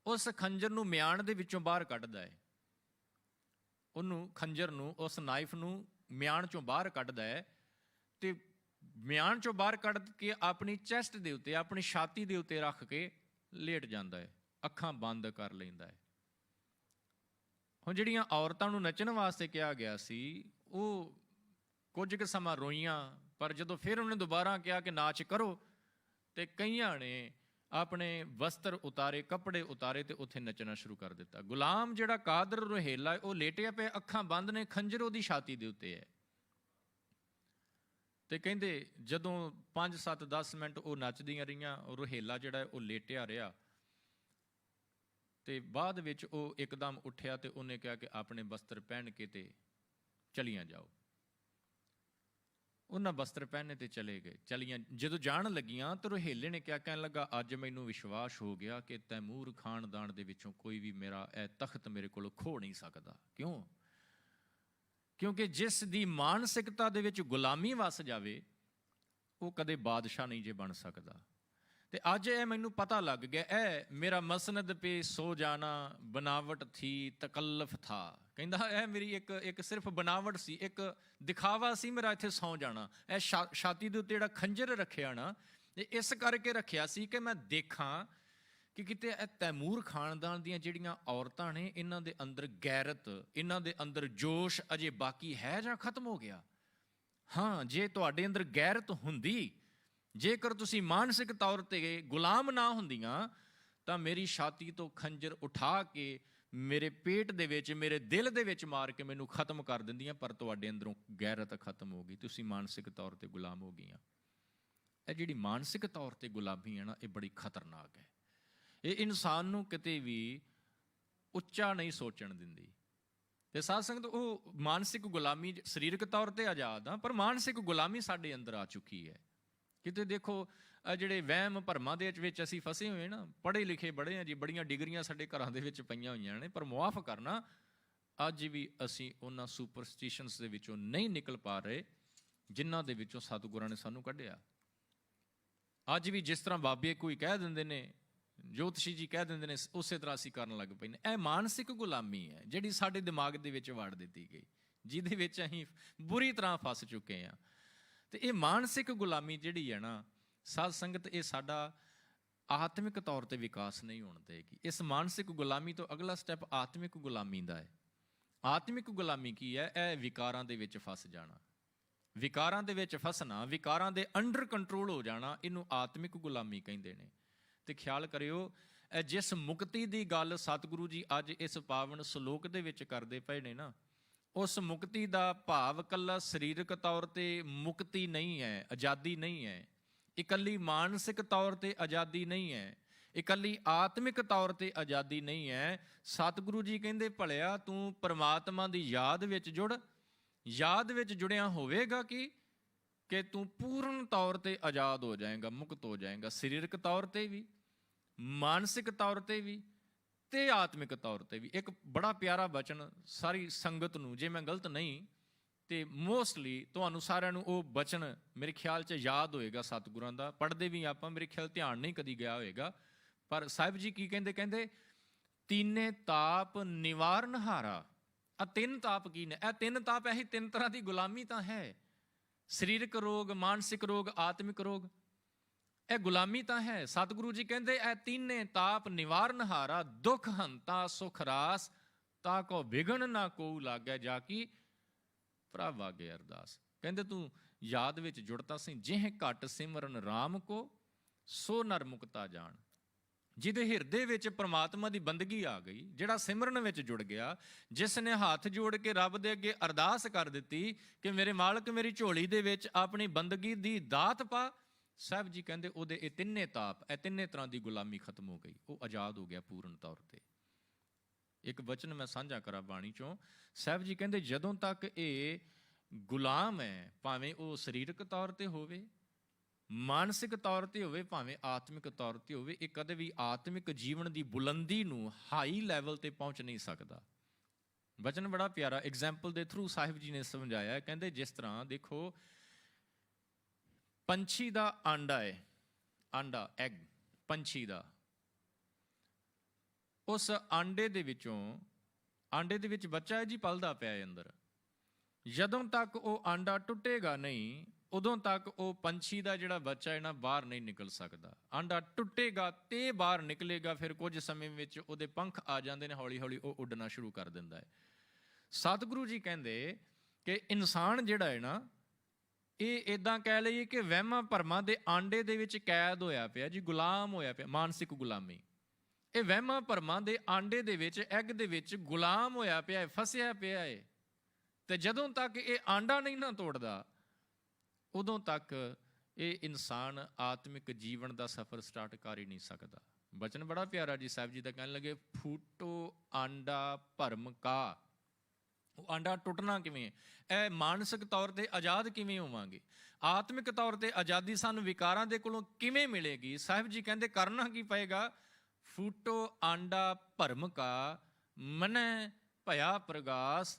ਉਸ ਖੰਜਰ ਨੂੰ ਮਿਆਨ ਦੇ ਵਿੱਚੋਂ ਬਾਹਰ ਕੱਢਦਾ ਹੈ। ਉਹਨੂੰ ਖੰਜਰ ਨੂੰ, ਉਸ ਨਾਈਫ ਨੂੰ ਮਿਆਨ ਚੋਂ ਬਾਹਰ ਕੱਢਦਾ ਹੈ ਤੇ ਮਿਆਨ ਚੋਂ ਬਾਹਰ ਕੱਢ ਕੇ ਆਪਣੀ ਚੈਸਟ ਦੇ ਉੱਤੇ, ਆਪਣੀ ਛਾਤੀ ਦੇ ਉੱਤੇ ਰੱਖ ਕੇ ਲੇਟ ਜਾਂਦਾ ਹੈ, ਅੱਖਾਂ ਬੰਦ ਕਰ ਲੈਂਦਾ ਹੈ। ਹੁਣ ਜਿਹੜੀਆਂ ਔਰਤਾਂ ਨੂੰ ਨੱਚਣ ਵਾਸਤੇ ਕਿਹਾ ਗਿਆ ਸੀ, ਉਹ ਕੁਝ ਕੁ ਸਮਾਂ ਰੋਈਆਂ, ਪਰ ਜਦੋਂ ਫਿਰ ਉਹਨੇ ਦੁਬਾਰਾ ਕਿਹਾ ਕਿ ਨਾਚ ਕਰੋ ਤੇ ਕਈਆਂ ਨੇ ਆਪਣੇ ਵਸਤਰ ਉਤਾਰੇ, ਕੱਪੜੇ ਉਤਾਰੇ ਤੇ ਉੱਥੇ ਨੱਚਣਾ ਸ਼ੁਰੂ ਕਰ ਦਿੱਤਾ। ਗੁਲਾਮ ਜਿਹੜਾ ਕਾਦਰ ਰੋਹੇਲਾ, ਉਹ ਲੇਟਿਆ ਪਿਆ, ਅੱਖਾਂ ਬੰਦ ਨੇ, ਖੰਜਰ ਉਹਦੀ ਛਾਤੀ ਦੇ ਉੱਤੇ ਹੈ। ਤੇ ਕਹਿੰਦੇ ਜਦੋਂ 5, 7, 10 ਮਿੰਟ ਉਹ ਨੱਚਦੀਆਂ ਰਹੀਆਂ, ਰੋਹੇਲਾ ਜਿਹੜਾ ਉਹ ਲੇਟਿਆ ਰਿਹਾ ਤੇ ਬਾਅਦ ਵਿੱਚ ਉਹ ਇੱਕਦਮ ਉੱਠਿਆ ਤੇ ਉਹਨੇ ਕਿਹਾ ਕਿ ਆਪਣੇ ਵਸਤਰ ਪਹਿਨ ਕੇ ਤੇ ਚਲੀਆਂ ਜਾਓ। ਉਹਨਾਂ ਵਸਤਰ ਪਹਿਨੇ ਤੇ ਚਲੇ ਗਏ, ਚਲੀਆਂ। ਜਦੋਂ ਜਾਣ ਲੱਗੀਆਂ ਤਾਂ ਰੋਹੇਲੇ ਨੇ ਕਿਹਾ, ਕਹਿਣ ਲੱਗਾ ਅੱਜ ਮੈਨੂੰ ਵਿਸ਼ਵਾਸ ਹੋ ਗਿਆ ਕਿ ਤੈਮੂਰ ਖਾਨਦਾਨ ਦੇ ਵਿੱਚੋਂ ਕੋਈ ਵੀ ਮੇਰਾ ਇਹ ਤਖਤ ਮੇਰੇ ਕੋਲੋਂ ਖੋਹ ਨਹੀਂ ਸਕਦਾ। ਕਿਉਂ? ਕਿਉਂਕਿ ਜਿਸ ਦੀ ਮਾਨਸਿਕਤਾ ਦੇ ਵਿੱਚ ਗੁਲਾਮੀ ਵਸ ਜਾਵੇ, ਉਹ ਕਦੇ ਬਾਦਸ਼ਾਹ ਨਹੀਂ ਜੇ ਬਣ ਸਕਦਾ। ਤੇ ਅੱਜ ਇਹ ਮੈਨੂੰ ਪਤਾ ਲੱਗ ਗਿਆ, ਇਹ ਮੇਰਾ ਮਸਨਦ ਪੇ ਸੋ ਜਾਣਾ ਬਨਾਵਟ ਥੀ ਤਕੱਲਫ ਥਾ। ਕਹਿੰਦਾ ਇਹ ਮੇਰੀ ਇੱਕ ਸਿਰਫ ਬਨਾਵਟ ਸੀ, ਇੱਕ ਦਿਖਾਵਾ ਸੀ ਮੇਰਾ ਇੱਥੇ ਸੌ ਜਾਣਾ। ਇਹ ਛਾਤੀ ਦੇ ਉੱਤੇ ਜਿਹੜਾ ਖੰਜਰ ਰੱਖਿਆ ਨਾ, ਇਹ ਇਸ ਕਰਕੇ ਰੱਖਿਆ ਸੀ ਕਿ ਮੈਂ ਦੇਖਾਂ ਕਿ ਕਿਤੇ ਇਹ ਤੈਮੂਰ ਖਾਨਦਾਨ ਦੀਆਂ ਜਿਹੜੀਆਂ ਔਰਤਾਂ ਨੇ, ਇਹਨਾਂ ਦੇ ਅੰਦਰ ਗੈਰਤ, ਇਹਨਾਂ ਦੇ ਅੰਦਰ ਜੋਸ਼ ਅਜੇ ਬਾਕੀ ਹੈ ਜਾਂ ਖਤਮ ਹੋ ਗਿਆ। ਹਾਂ, ਜੇ ਤੁਹਾਡੇ ਅੰਦਰ ਗੈਰਤ ਹੁੰਦੀ, ਜੇਕਰ ਤੁਸੀਂ ਮਾਨਸਿਕ ਤੌਰ ਤੇ ਗੁਲਾਮ ਨਾ ਹੁੰਦੀਆਂ, ਤਾਂ ਮੇਰੀ ਛਾਤੀ ਤੋਂ ਖੰਜਰ ਉਠਾ ਕੇ ਮੇਰੇ ਪੇਟ ਦੇ ਵਿੱਚ, ਮੇਰੇ ਦਿਲ ਦੇ ਵਿੱਚ ਮਾਰ ਕੇ ਮੈਨੂੰ ਖਤਮ ਕਰ ਦਿੰਦੀਆਂ। ਪਰ ਤੁਹਾਡੇ ਅੰਦਰੋਂ ਗੈਰਤ ਖਤਮ ਹੋ ਗਈ, ਤੁਸੀਂ ਮਾਨਸਿਕ ਤੌਰ ਤੇ ਗੁਲਾਮ ਹੋ ਗਈਆਂ। ਇਹ ਜਿਹੜੀ ਮਾਨਸਿਕ ਤੌਰ ਤੇ ਗੁਲਾਮੀ ਹੈ ਨਾ, ਇਹ ਬੜੀ ਖਤਰਨਾਕ ਹੈ। ਇਹ ਇਨਸਾਨ ਨੂੰ ਕਿਤੇ ਵੀ ਉੱਚਾ ਨਹੀਂ ਸੋਚਣ ਦਿੰਦੀ। ਤੇ ਸਾਧ ਸੰਗਤ, ਉਹ ਮਾਨਸਿਕ ਗੁਲਾਮੀ, ਸਰੀਰਕ ਤੌਰ ਤੇ ਆਜ਼ਾਦ ਆ, ਪਰ ਮਾਨਸਿਕ ਗੁਲਾਮੀ ਸਾਡੇ ਅੰਦਰ ਆ ਚੁੱਕੀ ਹੈ। ਕਿਤੇ ਦੇਖੋ, ਜਿਹੜੇ ਵਹਿਮ ਭਰਮਾਂ ਦੇ ਵਿੱਚ ਅਸੀਂ ਫਸੇ ਹੋਏ ਨਾ, ਪੜ੍ਹੇ ਲਿਖੇ ਬੜੇ ਆ ਜੀ, ਬੜੀਆਂ ਡਿਗਰੀਆਂ ਸਾਡੇ ਘਰਾਂ ਦੇ ਵਿੱਚ ਪਈਆਂ ਹੋਈਆਂ ਨੇ, ਪਰ ਮੁਆਫ ਕਰਨਾ, ਅੱਜ ਵੀ ਅਸੀਂ ਉਹਨਾਂ ਸੁਪਰਸਟੀਸ਼ਨਸ ਦੇ ਵਿੱਚੋਂ ਨਹੀਂ ਨਿਕਲ ਪਾ ਰਹੇ ਜਿਨ੍ਹਾਂ ਦੇ ਵਿੱਚੋਂ ਸਤਿਗੁਰਾਂ ਨੇ ਸਾਨੂੰ ਕੱਢਿਆ। ਅੱਜ ਵੀ ਜਿਸ ਤਰ੍ਹਾਂ ਬਾਬੇ ਕੋਈ ਕਹਿ ਦਿੰਦੇ ਨੇ, ਜੋਤਸ਼ੀ ਜੀ ਕਹਿ ਦਿੰਦੇ ਨੇ, ਉਸੇ ਤਰ੍ਹਾਂ ਅਸੀਂ ਕਰਨ ਲੱਗ ਪਏ ਨੇ। ਇਹ ਮਾਨਸਿਕ ਗੁਲਾਮੀ ਹੈ ਜਿਹੜੀ ਸਾਡੇ ਦਿਮਾਗ ਦੇ ਵਿੱਚ ਵਾੜ ਦਿੱਤੀ ਗਈ, ਜਿਹਦੇ ਵਿੱਚ ਅਸੀਂ ਬੁਰੀ ਤਰ੍ਹਾਂ ਫਸ ਚੁੱਕੇ ਹਾਂ। ਤੇ ਇਹ ਮਾਨਸਿਕ ਗੁਲਾਮੀ ਜਿਹੜੀ ਹੈ ਨਾ ਸਾਧ ਸੰਗਤ, ਇਹ ਸਾਡਾ ਆਤਮਿਕ ਤੌਰ ਤੇ ਵਿਕਾਸ ਨਹੀਂ ਹੋਣ ਦੇਗੀ। ਇਸ ਮਾਨਸਿਕ ਗੁਲਾਮੀ ਤੋਂ ਅਗਲਾ ਸਟੈਪ ਆਤਮਿਕ ਗੁਲਾਮੀ ਦਾ ਹੈ। ਆਤਮਿਕ ਗੁਲਾਮੀ ਕੀ ਹੈ? ਇਹ ਵਿਕਾਰਾਂ ਦੇ ਵਿੱਚ ਫਸ ਜਾਣਾ, ਵਿਕਾਰਾਂ ਦੇ ਵਿੱਚ ਫਸਣਾ, ਵਿਕਾਰਾਂ ਦੇ ਅੰਡਰ ਕੰਟਰੋਲ ਹੋ ਜਾਣਾ, ਇਹਨੂੰ ਆਤਮਿਕ ਗੁਲਾਮੀ ਕਹਿੰਦੇ ਨੇ। ਤੇ ਖਿਆਲ ਕਰਿਓ, ਜਿਸ ਮੁਕਤੀ ਦੀ ਗੱਲ ਸਤਿਗੁਰੂ ਜੀ ਅੱਜ ਇਸ ਪਾਵਨ ਸ਼ਲੋਕ ਦੇ ਵਿੱਚ ਕਰਦੇ ਪਏ ਨੇ ਨਾ, ਉਸ ਮੁਕਤੀ ਦਾ ਭਾਵ ਇਕੱਲਾ ਸਰੀਰਕ ਤੌਰ ਤੇ ਮੁਕਤੀ ਨਹੀਂ ਹੈ, ਆਜ਼ਾਦੀ ਨਹੀਂ ਹੈ, ਇਕੱਲੀ ਮਾਨਸਿਕ ਤੌਰ ਤੇ ਆਜ਼ਾਦੀ ਨਹੀਂ ਹੈ, ਇਕੱਲੀ ਆਤਮਿਕ ਤੌਰ ਤੇ ਆਜ਼ਾਦੀ ਨਹੀਂ ਹੈ। ਸਤਿਗੁਰੂ ਜੀ ਕਹਿੰਦੇ, ਭਲਿਆ ਤੂੰ ਪਰਮਾਤਮਾ ਦੀ ਯਾਦ ਵਿੱਚ ਜੁੜ। ਯਾਦ ਵਿੱਚ ਜੁੜਿਆ ਹੋਵੇਗਾ ਕਿ ਕਿ ਤੂੰ ਪੂਰਨ ਤੌਰ ਤੇ ਆਜ਼ਾਦ ਹੋ ਜਾਏਗਾ, ਮੁਕਤ ਹੋ ਜਾਏਗਾ, ਸਰੀਰਕ ਤੌਰ ਤੇ ਵੀ, ਮਾਨਸਿਕ ਤੌਰ ਤੇ ਵੀ ਤੇ ਆਤਮਿਕ ਤੌਰ ਤੇ ਵੀ। ਇੱਕ ਬੜਾ ਪਿਆਰਾ ਬਚਨ ਸਾਰੀ ਸੰਗਤ ਨੂੰ, ਜੇ ਮੈਂ ਗਲਤ ਨਹੀਂ ਤੇ ਮੋਸਟਲੀ ਤੁਹਾਨੂੰ ਸਾਰਿਆਂ ਨੂੰ ਉਹ ਬਚਨ ਮੇਰੇ ਖਿਆਲ 'ਚ ਯਾਦ ਹੋਏਗਾ ਸਤਿਗੁਰਾਂ ਦਾ, ਪੜ੍ਹਦੇ ਵੀ ਆਪਾਂ, ਮੇਰੇ ਖਿਆਲ ਧਿਆਨ ਨਹੀਂ ਕਦੀ ਗਿਆ ਹੋਏਗਾ। ਪਰ ਸਾਹਿਬ ਜੀ ਕੀ ਕਹਿੰਦੇ? ਕਹਿੰਦੇ ਤੀਨੇ ਤਾਪ ਨਿਵਾਰਨ ਹਾਰਾ। ਆ ਤਿੰਨ ਤਾਪ ਕੀ ਨੇ? ਇਹ ਤਿੰਨ ਤਾਪ, ਇਹੀ ਤਿੰਨ ਤਰ੍ਹਾਂ ਦੀ ਗੁਲਾਮੀ ਤਾਂ ਹੈ। ਸਰੀਰਕ ਰੋਗ, ਮਾਨਸਿਕ ਰੋਗ, ਆਤਮਿਕ ਰੋਗ, ਇਹ ਗੁਲਾਮੀ ਤਾਂ ਹੈ। ਸਤਿਗੁਰੂ ਜੀ ਕਹਿੰਦੇ ਇਹ ਤੀਨੇ ਤਾਪ ਨਿਵਾਰਨ ਹਾਰਾ, ਦੁੱਖ ਹੰਤਾ ਸੁਖ ਰਾਸ, ਤਾ ਕੋ ਵਿਗਣ ਨਾ ਕੋਊ ਲਾਗੈ, ਜਾ ਕੀ ਪ੍ਰਭ ਆਗੇ ਅਰਦਾਸ। ਕਹਿੰਦੇ ਤੂੰ ਯਾਦ ਵਿੱਚ ਜੁੜਤਾ ਸੀ, ਜਿਹ ਘਟ ਸਿਮਰਨ ਰਾਮ ਕੋ, ਸੋ ਨਰ ਮੁਕਤਾ ਜਾਣ। ਜਿਹਦੇ ਹਿਰਦੇ ਵਿੱਚ ਪ੍ਰਮਾਤਮਾ ਦੀ ਬੰਦਗੀ ਆ ਗਈ, ਜਿਹੜਾ ਸਿਮਰਨ ਵਿੱਚ ਜੁੜ ਗਿਆ, ਜਿਸ ਨੇ ਹੱਥ ਜੋੜ ਕੇ ਰੱਬ ਦੇ ਅੱਗੇ ਅਰਦਾਸ ਕਰ ਦਿੱਤੀ ਕਿ ਮੇਰੇ ਮਾਲਕ ਮੇਰੀ ਝੋਲੀ ਦੇ ਵਿੱਚ ਆਪਣੀ ਬੰਦਗੀ ਦੀ ਦਾਤ ਪਾ, ਸਾਹਿਬ ਜੀ ਕਹਿੰਦੇ ਉਹਦੇ ਇਹ ਤਿੰਨੇ ਤਾਪ, ਇਹ ਤਿੰਨੇ ਤਰ੍ਹਾਂ ਦੀ ਗੁਲਾਮੀ ਖਤਮ ਹੋ ਗਈ, ਉਹ ਆਜ਼ਾਦ ਹੋ ਗਿਆ ਪੂਰਨ ਤੌਰ ਤੇ। ਇੱਕ ਵਚਨ ਮੈਂ ਸਾਂਝਾ ਕਰਾਂ ਬਾਣੀ ਚੋਂ, ਸਾਹਿਬ ਜੀ ਕਹਿੰਦੇ ਜਦੋਂ ਤੱਕ ਇਹ ਗੁਲਾਮ ਹੈ, ਭਾਵੇਂ ਉਹ ਸਰੀਰਕ ਤੌਰ ਤੇ ਹੋਵੇ, ਮਾਨਸਿਕ ਤੌਰ ਤੇ ਹੋਵੇ, ਭਾਵੇਂ ਆਤਮਿਕ ਤੌਰ ਤੇ ਹੋਵੇ, ਇਹ ਕਦੇ ਵੀ ਆਤਮਿਕ ਜੀਵਨ ਦੀ ਬੁਲੰਦੀ ਨੂੰ, ਹਾਈ ਲੈਵਲ ਤੇ ਪਹੁੰਚ ਨਹੀਂ ਸਕਦਾ। ਵਚਨ ਬੜਾ ਪਿਆਰਾ ਐਗਜ਼ਾਮਪਲ ਦੇ ਥਰੂ ਸਾਹਿਬ ਜੀ ਨੇ ਸਮਝਾਇਆ। ਕਹਿੰਦੇ ਜਿਸ ਤਰ੍ਹਾਂ ਦੇਖੋ ਪੰਛੀ ਦਾ ਆਂਡਾ ਹੈ, ਆਂਡਾ, ਐਗ ਪੰਛੀ ਦਾ, ਉਸ ਆਂਡੇ ਦੇ ਵਿੱਚੋਂ, ਆਂਡੇ ਦੇ ਵਿੱਚ ਬੱਚਾ ਹੈ ਜੀ, ਪਲਦਾ ਪਿਆ ਹੈ ਅੰਦਰ। ਜਦੋਂ ਤੱਕ ਉਹ ਆਂਡਾ ਟੁੱਟੇਗਾ ਨਹੀਂ, ਉਦੋਂ ਤੱਕ ਉਹ ਪੰਛੀ ਦਾ ਜਿਹੜਾ ਬੱਚਾ ਹੈ ਨਾ ਬਾਹਰ ਨਹੀਂ ਨਿਕਲ ਸਕਦਾ। ਆਂਡਾ ਟੁੱਟੇਗਾ ਤੇ ਬਾਹਰ ਨਿਕਲੇਗਾ, ਫਿਰ ਕੁਝ ਸਮੇਂ ਵਿੱਚ ਉਹਦੇ ਪੰਖ ਆ ਜਾਂਦੇ ਨੇ, ਹੌਲੀ ਹੌਲੀ ਉਹ ਉੱਡਣਾ ਸ਼ੁਰੂ ਕਰ ਦਿੰਦਾ ਹੈ। ਸਤਿਗੁਰੂ ਜੀ ਕਹਿੰਦੇ ਕਿ ਇਨਸਾਨ ਜਿਹੜਾ ਹੈ ਨਾ, ਇਹ ਇੱਦਾਂ ਕਹਿ ਲਈਏ ਕਿ ਵਹਿਮਾਂ ਭਰਮਾਂ ਦੇ ਆਂਡੇ ਦੇ ਵਿੱਚ ਕੈਦ ਹੋਇਆ ਪਿਆ ਜੀ, ਗੁਲਾਮ ਹੋਇਆ ਪਿਆ, ਮਾਨਸਿਕ ਗੁਲਾਮੀ। ਇਹ ਵਹਿਮਾਂ ਭਰਮਾਂ ਦੇ ਆਂਡੇ ਦੇ ਵਿੱਚ, ਐਗ ਦੇ ਵਿੱਚ ਗੁਲਾਮ ਹੋਇਆ ਪਿਆ ਹੈ, ਫਸਿਆ ਪਿਆ ਹੈ। ਤੇ ਜਦੋਂ ਤੱਕ ਇਹ ਆਂਡਾ ਨਹੀਂ ਨਾ ਤੋੜਦਾ, ਉਦੋਂ ਤੱਕ ਇਹ ਇਨਸਾਨ ਆਤਮਿਕ ਜੀਵਨ ਦਾ ਸਫ਼ਰ ਸਟਾਰਟ ਕਰ ਹੀ ਨਹੀਂ ਸਕਦਾ। ਬਚਨ ਬੜਾ ਪਿਆਰਾ ਜੀ, ਸਾਹਿਬ ਜੀ ਦਾ ਕਹਿਣ ਲੱਗੇ, ਫੂਟੋ ਆਂਡਾ ਭਰਮ ਕਾ। ਉਹ ਆਂਡਾ ਟੁੱਟਣਾ ਕਿਵੇਂ? ਇਹ ਮਾਨਸਿਕ ਤੌਰ ਤੇ ਆਜ਼ਾਦ ਕਿਵੇਂ ਹੋਵਾਂਗੇ? ਆਤਮਿਕ ਤੌਰ ਤੇ ਆਜ਼ਾਦੀ ਸਾਨੂੰ ਵਿਕਾਰਾਂ ਦੇ ਕੋਲੋਂ ਕਿਵੇਂ ਮਿਲੇਗੀ? ਸਾਹਿਬ ਜੀ ਕਹਿੰਦੇ ਕਰਨਾ ਕੀ ਪਏਗਾ? ਫੂਟੋ ਆਂਡਾ ਭਰਮ ਕਾ, ਮਨੈ ਭਇਆ ਪ੍ਰਗਾਸ,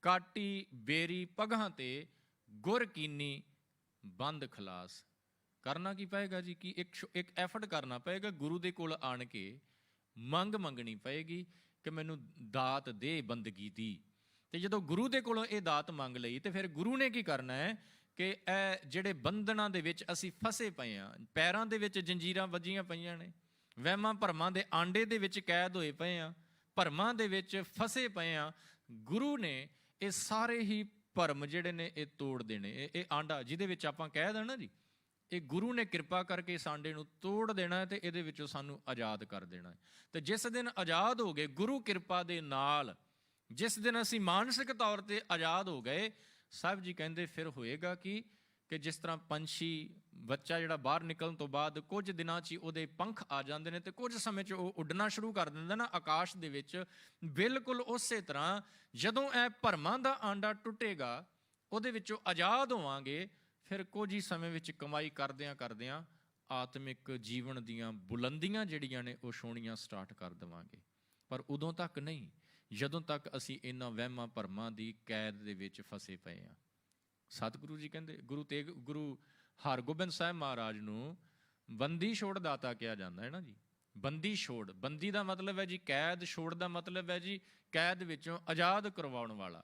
ਕਾਟੀ ਬੇਰੀ ਪਗਾਂ ਤੇ, ਗੁਰ ਕੀਨੀ ਬੰਦ ਖਲਾਸ। ਕਰਨਾ ਕੀ ਪਏਗਾ ਜੀ? ਕਿ ਇੱਕ ਐਫਰਟ ਕਰਨਾ ਪਏਗਾ, ਗੁਰੂ ਦੇ ਕੋਲ ਆਣ ਕੇ ਮੰਗ ਮੰਗਣੀ ਪਏਗੀ ਕਿ ਮੈਨੂੰ ਦਾਤ ਦੇ ਬੰਦਗੀ ਦੀ। ਤੇ ਜਦੋਂ ਗੁਰੂ ਦੇ ਕੋਲੋਂ ਇਹ ਦਾਤ ਮੰਗ ਲਈ, ਤੇ ਫਿਰ ਗੁਰੂ ਨੇ ਕੀ ਕਰਨਾ ਹੈ ਕਿ ਇਹ ਜਿਹੜੇ ਬੰਧਨਾਂ ਦੇ ਵਿੱਚ ਅਸੀਂ ਫਸੇ ਪਏ ਹਾਂ, ਪੈਰਾਂ ਦੇ ਵਿੱਚ ਜੰਜੀਰਾਂ ਵੱਜੀਆਂ ਪਈਆਂ ਨੇ, ਵਹਿਮਾਂ ਭਰਮਾਂ ਦੇ ਆਂਡੇ ਦੇ ਵਿੱਚ ਕੈਦ ਹੋਏ ਪਏ ਹਾਂ, ਭਰਮਾਂ ਦੇ ਵਿੱਚ ਫਸੇ ਪਏ ਹਾਂ, ਗੁਰੂ ਨੇ ਇਹ ਸਾਰੇ ਹੀ ਭਰਮ ਜਿਹੜੇ ਨੇ ਇਹ ਤੋੜ ਦੇਣੇ। ਇਹ ਆਂਡਾ ਜਿਹਦੇ ਵਿੱਚ ਆਪਾਂ ਕਹਿ ਦੇਣਾ ਜੀ, ਇਹ ਗੁਰੂ ਨੇ ਕਿਰਪਾ ਕਰਕੇ ਇਸ ਆਂਡੇ ਨੂੰ ਤੋੜ ਦੇਣਾ ਤੇ ਇਹਦੇ ਵਿੱਚੋਂ ਸਾਨੂੰ ਆਜ਼ਾਦ ਕਰ ਦੇਣਾ। ਤੇ ਜਿਸ ਦਿਨ ਆਜ਼ਾਦ ਹੋ ਗਏ ਗੁਰੂ ਕਿਰਪਾ ਦੇ ਨਾਲ, ਜਿਸ ਦਿਨ ਅਸੀਂ ਮਾਨਸਿਕ ਤੌਰ ਤੇ ਆਜ਼ਾਦ ਹੋ ਗਏ, ਸਾਹਿਬ ਜੀ ਕਹਿੰਦੇ ਫਿਰ ਹੋਏਗਾ ਕਿ ਜਿਸ ਤਰ੍ਹਾਂ ਪੰਛੀ ਬੱਚਾ ਜਿਹੜਾ ਬਾਹਰ ਨਿਕਲਣ ਤੋਂ ਬਾਅਦ ਕੁਝ ਦਿਨਾਂ 'ਚ ਹੀ ਉਹਦੇ ਪੰਖ ਆ ਜਾਂਦੇ ਨੇ ਤੇ ਕੁਝ ਸਮੇਂ 'ਚ ਉਹ ਉੱਡਣਾ ਸ਼ੁਰੂ ਕਰ ਦਿੰਦਾ ਨਾ ਆਕਾਸ਼ ਦੇ ਵਿੱਚ, ਬਿਲਕੁਲ ਉਸੇ ਤਰ੍ਹਾਂ ਜਦੋਂ ਇਹ ਭਰਮਾਂ ਦਾ ਆਂਡਾ ਟੁੱਟੇਗਾ, ਉਹਦੇ ਵਿੱਚੋਂ ਆਜ਼ਾਦ ਹੋਵਾਂਗੇ, ਫਿਰ ਕੁਝ ਹੀ ਸਮੇਂ ਵਿੱਚ ਕਮਾਈ ਕਰਦਿਆਂ ਕਰਦਿਆਂ ਆਤਮਿਕ ਜੀਵਨ ਦੀਆਂ ਬੁਲੰਦੀਆਂ ਜਿਹੜੀਆਂ ਨੇ ਉਹ ਛੋਹਣੀਆਂ ਸਟਾਰਟ ਕਰ ਦੇਵਾਂਗੇ। ਪਰ ਉਦੋਂ ਤੱਕ ਨਹੀਂ ਜਦੋਂ ਤੱਕ ਅਸੀਂ ਇਹਨਾਂ ਵਹਿਮਾਂ ਭਰਮਾਂ ਦੀ ਕੈਦ ਦੇ ਵਿੱਚ ਫਸੇ ਪਏ ਹਾਂ। ਸਤਿਗੁਰੂ ਜੀ ਕਹਿੰਦੇ, ਗੁਰੂ ਹਰਗੋਬਿੰਦ ਸਾਹਿਬ ਮਹਾਰਾਜ ਨੂੰ ਬੰਦੀ ਛੋੜ ਦਾਤਾ ਕਿਹਾ ਜਾਂਦਾ ਹੈ ਨਾ ਜੀ। ਬੰਦੀ ਛੋੜ, ਬੰਦੀ ਦਾ ਮਤਲਬ ਹੈ ਜੀ ਕੈਦ, ਛੋੜ ਦਾ ਮਤਲਬ ਹੈ ਜੀ ਕੈਦ ਵਿੱਚੋਂ ਆਜ਼ਾਦ ਕਰਵਾਉਣ ਵਾਲਾ।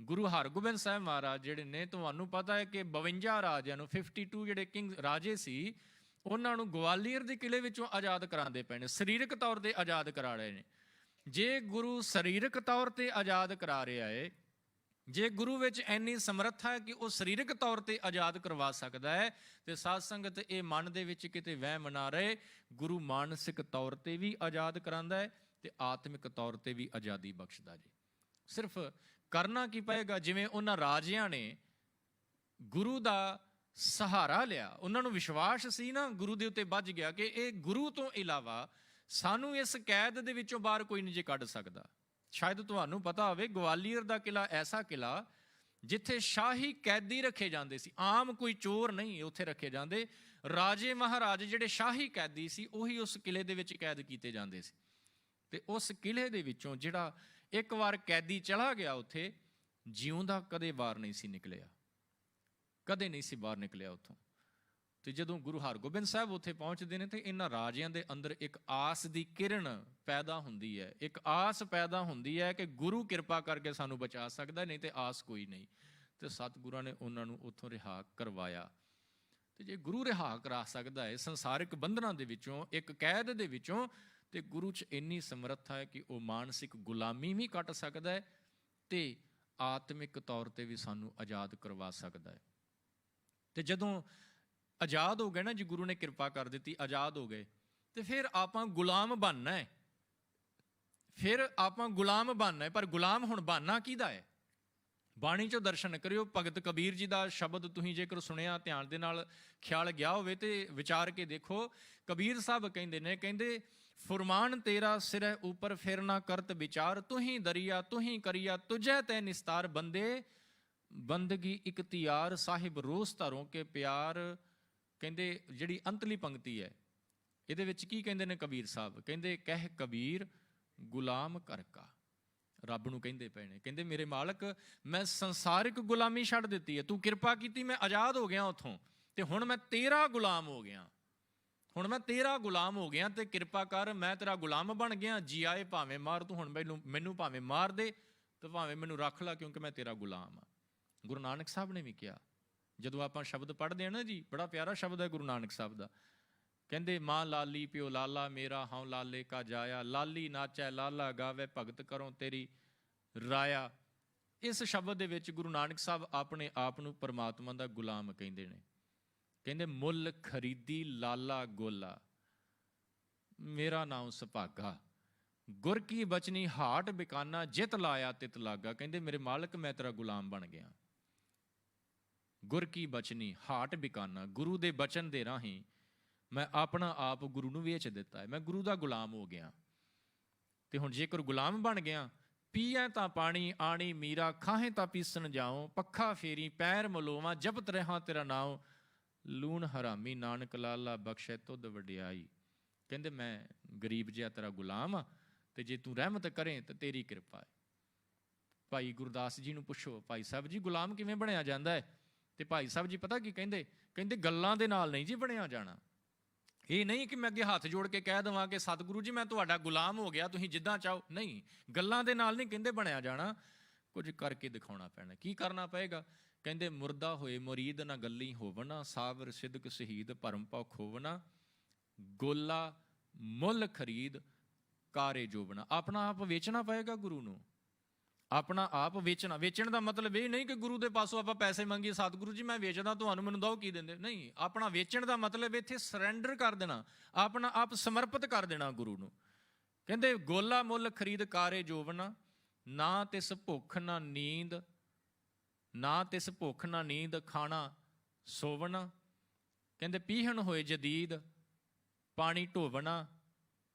ਗੁਰੂ ਹਰਗੋਬਿੰਦ ਸਾਹਿਬ ਮਹਾਰਾਜ ਜਿਹੜੇ ਨੇ, ਤੁਹਾਨੂੰ ਪਤਾ ਹੈ ਕਿ 52 ਰਾਜਿਆਂ ਨੂੰ, 52 ਜਿਹੜੇ ਕਿੰਗ ਰਾਜੇ ਸੀ, ਉਹਨਾਂ ਨੂੰ ਗਵਾਲੀਅਰ ਦੇ ਕਿਲੇ ਵਿੱਚੋਂ ਆਜ਼ਾਦ ਕਰਾਉਂਦੇ ਪਏ ਨੇ, ਸਰੀਰਕ ਤੌਰ ਤੇ ਆਜ਼ਾਦ ਕਰਾ ਰਹੇ ਨੇ। ਜੇ ਗੁਰੂ ਸਰੀਰਕ ਤੌਰ ਤੇ ਆਜ਼ਾਦ ਕਰਾ ਰਿਹਾ ਹੈ, ਜੇ ਗੁਰੂ ਵਿੱਚ ਇੰਨੀ ਸਮਰੱਥਾ ਹੈ ਕਿ ਉਹ ਸਰੀਰਕ ਤੌਰ ਤੇ ਆਜ਼ਾਦ ਕਰਵਾ ਸਕਦਾ ਹੈ, ਤੇ ਸਾਧ ਸੰਗਤ ਇਹ ਮਨ ਦੇ ਵਿੱਚ ਕਿਤੇ ਵਹਿਮ ਨਾ ਰਹੇ, ਗੁਰੂ ਮਾਨਸਿਕ ਤੌਰ ਤੇ ਵੀ ਆਜ਼ਾਦ ਕਰਾਉਂਦਾ ਹੈ ਤੇ ਆਤਮਿਕ ਤੌਰ ਤੇ ਵੀ ਆਜ਼ਾਦੀ ਬਖਸ਼ਦਾ ਜੀ। ਸਿਰਫ ਕਰਨਾ ਕੀ ਪਏਗਾ? ਜਿਵੇਂ ਉਹਨਾਂ ਰਾਜਿਆਂ ਨੇ ਗੁਰੂ ਦਾ ਸਹਾਰਾ ਲਿਆ, ਉਹਨਾਂ ਨੂੰ ਵਿਸ਼ਵਾਸ ਸੀ ਨਾ, ਗੁਰੂ ਦੇ ਉੱਤੇ ਬੱਝ ਗਿਆ ਕਿ ਇਹ ਗੁਰੂ ਤੋਂ ਇਲਾਵਾ ਸਾਨੂੰ ਇਸ ਕੈਦ ਦੇ ਵਿੱਚੋਂ ਬਾਹਰ ਕੋਈ ਨਹੀਂ ਜੇ ਕੱਢ ਸਕਦਾ। ਸ਼ਾਇਦ ਤੁਹਾਨੂੰ ਪਤਾ ਹੋਵੇ, ਗਵਾਲੀਅਰ ਦਾ ਕਿਲਾ ਐਸਾ ਕਿਲਾ ਜਿੱਥੇ ਸ਼ਾਹੀ ਕੈਦੀ ਰੱਖੇ ਜਾਂਦੇ ਸੀ, ਆਮ ਕੋਈ ਚੋਰ ਨਹੀਂ ਉੱਥੇ ਰੱਖੇ ਜਾਂਦੇ, ਰਾਜੇ ਮਹਾਰਾਜ ਜਿਹੜੇ ਸ਼ਾਹੀ ਕੈਦੀ ਸੀ ਉਹੀ ਉਸ ਕਿਲੇ ਦੇ ਵਿੱਚ ਕੈਦ ਕੀਤੇ ਜਾਂਦੇ ਸੀ। ਤੇ ਉਸ ਕਿਲੇ ਦੇ ਵਿੱਚੋਂ ਜਿਹੜਾ ਇੱਕ ਵਾਰ ਕੈਦੀ ਚਲਾ ਗਿਆ ਉੱਥੇ, ਜਿਉਂਦਾ ਕਦੇ ਬਾਹਰ ਨਹੀਂ ਸੀ ਨਿਕਲਿਆ, ਕਦੇ ਨਹੀਂ ਸੀ ਬਾਹਰ ਨਿਕਲਿਆ ਉੱਥੋਂ। ਤੇ ਜਦੋਂ ਗੁਰੂ ਹਰਗੋਬਿੰਦ ਸਾਹਿਬ ਉੱਥੇ ਪਹੁੰਚਦੇ ਨੇ ਤੇ ਇਹਨਾਂ ਰਾਜਿਆਂ ਦੇ ਅੰਦਰ ਇੱਕ ਆਸ ਦੀ ਕਿਰਨ ਪੈਦਾ ਹੁੰਦੀ ਹੈ, ਇੱਕ ਆਸ ਪੈਦਾ ਹੁੰਦੀ ਹੈ ਕਿ ਗੁਰੂ ਕਿਰਪਾ ਕਰਕੇ ਸਾਨੂੰ ਬਚਾ ਸਕਦਾ, ਨਹੀਂ ਤੇ ਆਸ ਕੋਈ ਨਹੀਂ। ਤੇ ਸਤਿਗੁਰਾਂ ਨੇ ਉਹਨਾਂ ਨੂੰ ਉੱਥੋਂ ਰਿਹਾ ਕਰਵਾਇਆ। ਤੇ ਜੇ ਗੁਰੂ ਰਿਹਾ ਕਰਾ ਸਕਦਾ ਹੈ ਸੰਸਾਰਿਕ ਬੰਧਨਾਂ ਦੇ ਵਿੱਚੋਂ, ਇੱਕ ਕੈਦ ਦੇ ਵਿੱਚੋਂ, ਤੇ ਗੁਰੂ 'ਚ ਇੰਨੀ ਸਮਰੱਥਾ ਹੈ ਕਿ ਉਹ ਮਾਨਸਿਕ ਗੁਲਾਮੀ ਵੀ ਕੱਟ ਸਕਦਾ ਹੈ ਤੇ ਆਤਮਿਕ ਤੌਰ ਤੇ ਵੀ ਸਾਨੂੰ ਆਜ਼ਾਦ ਕਰਵਾ ਸਕਦਾ ਹੈ। ਤੇ ਜਦੋਂ ਆਜ਼ਾਦ ਹੋ ਗਏ ਨਾ ਜੀ, ਗੁਰੂ ਨੇ ਕਿਰਪਾ ਕਰ ਦਿੱਤੀ, ਆਜ਼ਾਦ ਹੋ ਗਏ, ਤੇ ਫਿਰ ਆਪਾਂ ਗੁਲਾਮ ਬਣਨਾ ਹੈ, ਫਿਰ ਆਪਾਂ ਗੁਲਾਮ ਬਣਨਾ ਹੈ। ਪਰ ਗੁਲਾਮ ਹੁਣ ਬਣਨਾ ਕਿਹਦਾ ਹੈ? ਬਾਣੀ 'ਚੋਂ ਦਰਸ਼ਨ ਕਰਿਓ, ਭਗਤ ਕਬੀਰ ਜੀ ਦਾ ਸ਼ਬਦ ਤੁਸੀਂ ਜੇਕਰ ਸੁਣਿਆ, ਧਿਆਨ ਦੇ ਨਾਲ ਖਿਆਲ ਗਿਆ ਹੋਵੇ ਤੇ ਵਿਚਾਰ ਕੇ ਦੇਖੋ। ਕਬੀਰ ਸਾਹਿਬ ਕਹਿੰਦੇ ਨੇ, ਕਹਿੰਦੇ ਫੁਰਮਾਨ ਤੇਰਾ ਸਿਰਹਿ ਉਪਰ ਫਿਰ ਨਾ ਕਰਤ ਵਿਚਾਰ, ਤੁਹੀਂ ਦਰਿਆ ਤੁਹੀਂ ਕਰਿਆ ਤੁਝੈ ਤੈ ਨਿਸਤਾਰ, ਬੰਦੇ ਬੰਦਗੀ ਇਖਤਿਆਰ ਸਾਹਿਬ ਰੋਸ ਧਰੋਂ ਕੇ ਪਿਆਰ। ਕਹਿੰਦੇ ਜਿਹੜੀ ਅੰਤਲੀ ਪੰਕਤੀ ਹੈ ਇਹਦੇ ਵਿੱਚ ਕੀ ਕਹਿੰਦੇ ਨੇ ਕਬੀਰ ਸਾਹਿਬ? ਕਹਿੰਦੇ ਕਹਿ ਕਬੀਰ ਗੁਲਾਮ ਕਰ ਕਾ, ਰੱਬ ਨੂੰ ਕਹਿੰਦੇ ਪਏ ਨੇ, ਕਹਿੰਦੇ ਮੇਰੇ ਮਾਲਕ ਮੈਂ ਸੰਸਾਰਿਕ ਗੁਲਾਮੀ ਛੱਡ ਦਿੱਤੀ ਹੈ, ਤੂੰ ਕਿਰਪਾ ਕੀਤੀ, ਮੈਂ ਆਜ਼ਾਦ ਹੋ ਗਿਆ ਉੱਥੋਂ, ਤੇ ਹੁਣ ਮੈਂ ਤੇਰਾ ਗੁਲਾਮ ਹੋ ਗਿਆ, ਹੁਣ ਮੈਂ ਤੇਰਾ ਗੁਲਾਮ ਹੋ ਗਿਆ, ਤੇ ਕਿਰਪਾ ਕਰ, ਮੈਂ ਤੇਰਾ ਗੁਲਾਮ ਬਣ ਗਿਆ। ਜੀ ਆਏ ਭਾਵੇਂ ਮਾਰ ਤੂੰ, ਹੁਣ ਮੈਨੂੰ ਭਾਵੇਂ ਮਾਰ ਦੇ ਤੇ ਭਾਵੇਂ ਮੈਨੂੰ ਰੱਖ ਲੈ, ਕਿਉਂਕਿ ਮੈਂ ਤੇਰਾ ਗੁਲਾਮ ਆ। ਗੁਰੂ ਨਾਨਕ ਸਾਹਿਬ ਨੇ ਵੀ ਕਿਹਾ, ਜਦੋਂ ਆਪਾਂ ਸ਼ਬਦ ਪੜ੍ਹਦੇ ਹਾਂ ਨਾ ਜੀ, ਬੜਾ ਪਿਆਰਾ ਸ਼ਬਦ ਹੈ ਗੁਰੂ ਨਾਨਕ ਸਾਹਿਬ ਦਾ, ਕਹਿੰਦੇ ਮਾਂ ਲਾਲੀ ਪਿਓ ਲਾਲਾ ਮੇਰਾ, ਹਉ ਲਾਲੇ ਕਾ ਜਾਇਆ, ਲਾਲੀ ਨਾਚੈ ਲਾਲਾ ਗਾਵੇ, ਭਗਤ ਕਰੋ ਤੇਰੀ ਰਾਇਆ। ਇਸ ਸ਼ਬਦ ਦੇ ਵਿੱਚ ਗੁਰੂ ਨਾਨਕ ਸਾਹਿਬ ਆਪਣੇ ਆਪ ਨੂੰ ਪਰਮਾਤਮਾ ਦਾ ਗੁਲਾਮ ਕਹਿੰਦੇ ਨੇ। ਕਹਿੰਦੇ ਮੁੱਲ ਖਰੀਦੀ ਲਾਲਾ ਗੋਲਾ, ਮੇਰਾ ਨਾਮ ਸੁਭਾਗਾ, ਗੁਰ ਕੀ ਬਚਨੀ ਹਾਟ ਬਿਕਾਨਾ, ਜਿਤ ਲਾਇਆ ਤਿਤ ਲਾਗਾ। ਕਹਿੰਦੇ ਮੇਰੇ ਮਾਲਕ ਮੈਂ ਤੇਰਾ ਗੁਲਾਮ ਬਣ ਗਿਆ। ਗੁਰ ਕੀ ਬਚਨੀ ਹਾਟ ਬਿਕਾਨਾ, ਗੁਰੂ ਦੇ ਬਚਨ ਦੇ ਰਾਹੀਂ ਮੈਂ ਆਪਣਾ ਆਪ ਗੁਰੂ ਨੂੰ ਵੇਚ ਦਿੱਤਾ ਹੈ, ਮੈਂ ਗੁਰੂ ਦਾ ਗੁਲਾਮ ਹੋ ਗਿਆ। ਤੇ ਹੁਣ ਜੇਕਰ ਗੁਲਾਮ ਬਣ ਗਿਆ, ਪੀਐ ਤਾਂ ਪਾਣੀ ਆਣੀ ਮੀਰਾ, ਖਾਹੇ ਤਾਂ ਪੀਸਣ ਜਾਓ, ਪੱਖਾ ਫੇਰੀ ਪੈਰ ਮਲੋਵਾਂ, ਜਪਤ ਰਹਾ ਤੇਰਾ ਨਾਮ, ਲੂਣ ਹਰਾਮੀ ਨਾਨਕ ਲਾਲਾ ਬਖਸ਼ੈ ਤੁਧ ਵਡਿਆਈ। ਕਹਿੰਦੇ ਮੈਂ ਗਰੀਬ ਜਿਹਾ ਤੇਰਾ ਗੁਲਾਮ ਆ, ਤੇ ਜੇ ਤੂੰ ਰਹਿਮਤ ਕਰੇ ਤਾਂ ਤੇਰੀ ਕਿਰਪਾ ਹੈ। ਭਾਈ ਗੁਰਦਾਸ ਜੀ ਨੂੰ ਪੁੱਛੋ, ਭਾਈ ਸਾਹਿਬ ਜੀ ਗੁਲਾਮ ਕਿਵੇਂ ਬਣਿਆ ਜਾਂਦਾ ਹੈ? ਤੇ ਭਾਈ ਸਾਹਿਬ ਜੀ ਪਤਾ ਕੀ ਕਹਿੰਦੇ? ਕਹਿੰਦੇ ਗੱਲਾਂ ਦੇ ਨਾਲ ਨਹੀਂ ਜੀ ਬਣਿਆ ਜਾਣਾ। ਇਹ ਨਹੀਂ ਕਿ ਮੈਂ ਅੱਗੇ ਹੱਥ ਜੋੜ ਕੇ ਕਹਿ ਦੇਵਾਂ ਕਿ ਸਤਿਗੁਰੂ ਜੀ ਮੈਂ ਤੁਹਾਡਾ ਗੁਲਾਮ ਹੋ ਗਿਆ, ਤੁਸੀਂ ਜਿੱਦਾਂ ਚਾਹੋ, ਨਹੀਂ, ਗੱਲਾਂ ਦੇ ਨਾਲ ਨਹੀਂ ਕਹਿੰਦੇ ਬਣਿਆ ਜਾਣਾ, ਕੁਝ ਕਰਕੇ ਦਿਖਾਉਣਾ ਪੈਣਾ। ਕੀ ਕਰਨਾ ਪਏਗਾ? ਕਹਿੰਦੇ ਮੁਰਦਾ ਹੋਏ ਮੁਰੀਦ ਨਾ ਗੱਲੀ ਹੋਵਣਾ, ਸਾਵਰ ਸਿਦਕ ਸ਼ਹੀਦ ਭਰਮ ਭਉ ਖੋਵਣਾ, ਗੋਲਾ ਮੁੱਲ ਖਰੀਦ ਕਾਰੇ ਜੋਬਣਾ। ਆਪਣਾ ਆਪ ਵੇਚਣਾ ਪਏਗਾ ਗੁਰੂ ਨੂੰ, ਆਪਣਾ ਆਪ ਵੇਚਣਾ। ਵੇਚਣ ਦਾ ਮਤਲਬ ਇਹ ਨਹੀਂ ਕਿ ਗੁਰੂ ਦੇ ਪਾਸੋਂ ਆਪਾਂ ਪੈਸੇ ਮੰਗੀਏ, ਸਤਿਗੁਰੂ ਜੀ ਮੈਂ ਵੇਚਦਾ, ਤੁਹਾਨੂੰ ਮੈਨੂੰ ਦਿਓ, ਕੀ ਦਿੰਦੇ? ਨਹੀਂ, ਆਪਣਾ ਵੇਚਣ ਦਾ ਮਤਲਬ ਇੱਥੇ ਸਰੈਂਡਰ ਕਰ ਦੇਣਾ, ਆਪਣਾ ਆਪ ਸਮਰਪਿਤ ਕਰ ਦੇਣਾ ਗੁਰੂ ਨੂੰ। ਕਹਿੰਦੇ ਗੋਲਾ ਮੁੱਲ ਖਰੀਦ ਕਾਰੇ ਜੋਬਣਾ, ਨਾ ਤਿਸ ਭੁੱਖ ਨਾ ਨੀਂਦ, ਨਾ ਤਿਸ ਭੁੱਖ ਨਾ ਨੀਂਦ, ਖਾਣਾ ਸੋਵਣਾ। ਕਹਿੰਦੇ ਪੀਹਣ ਹੋਏ ਜਦੀਦ ਪਾਣੀ ਢੋਵਣਾ।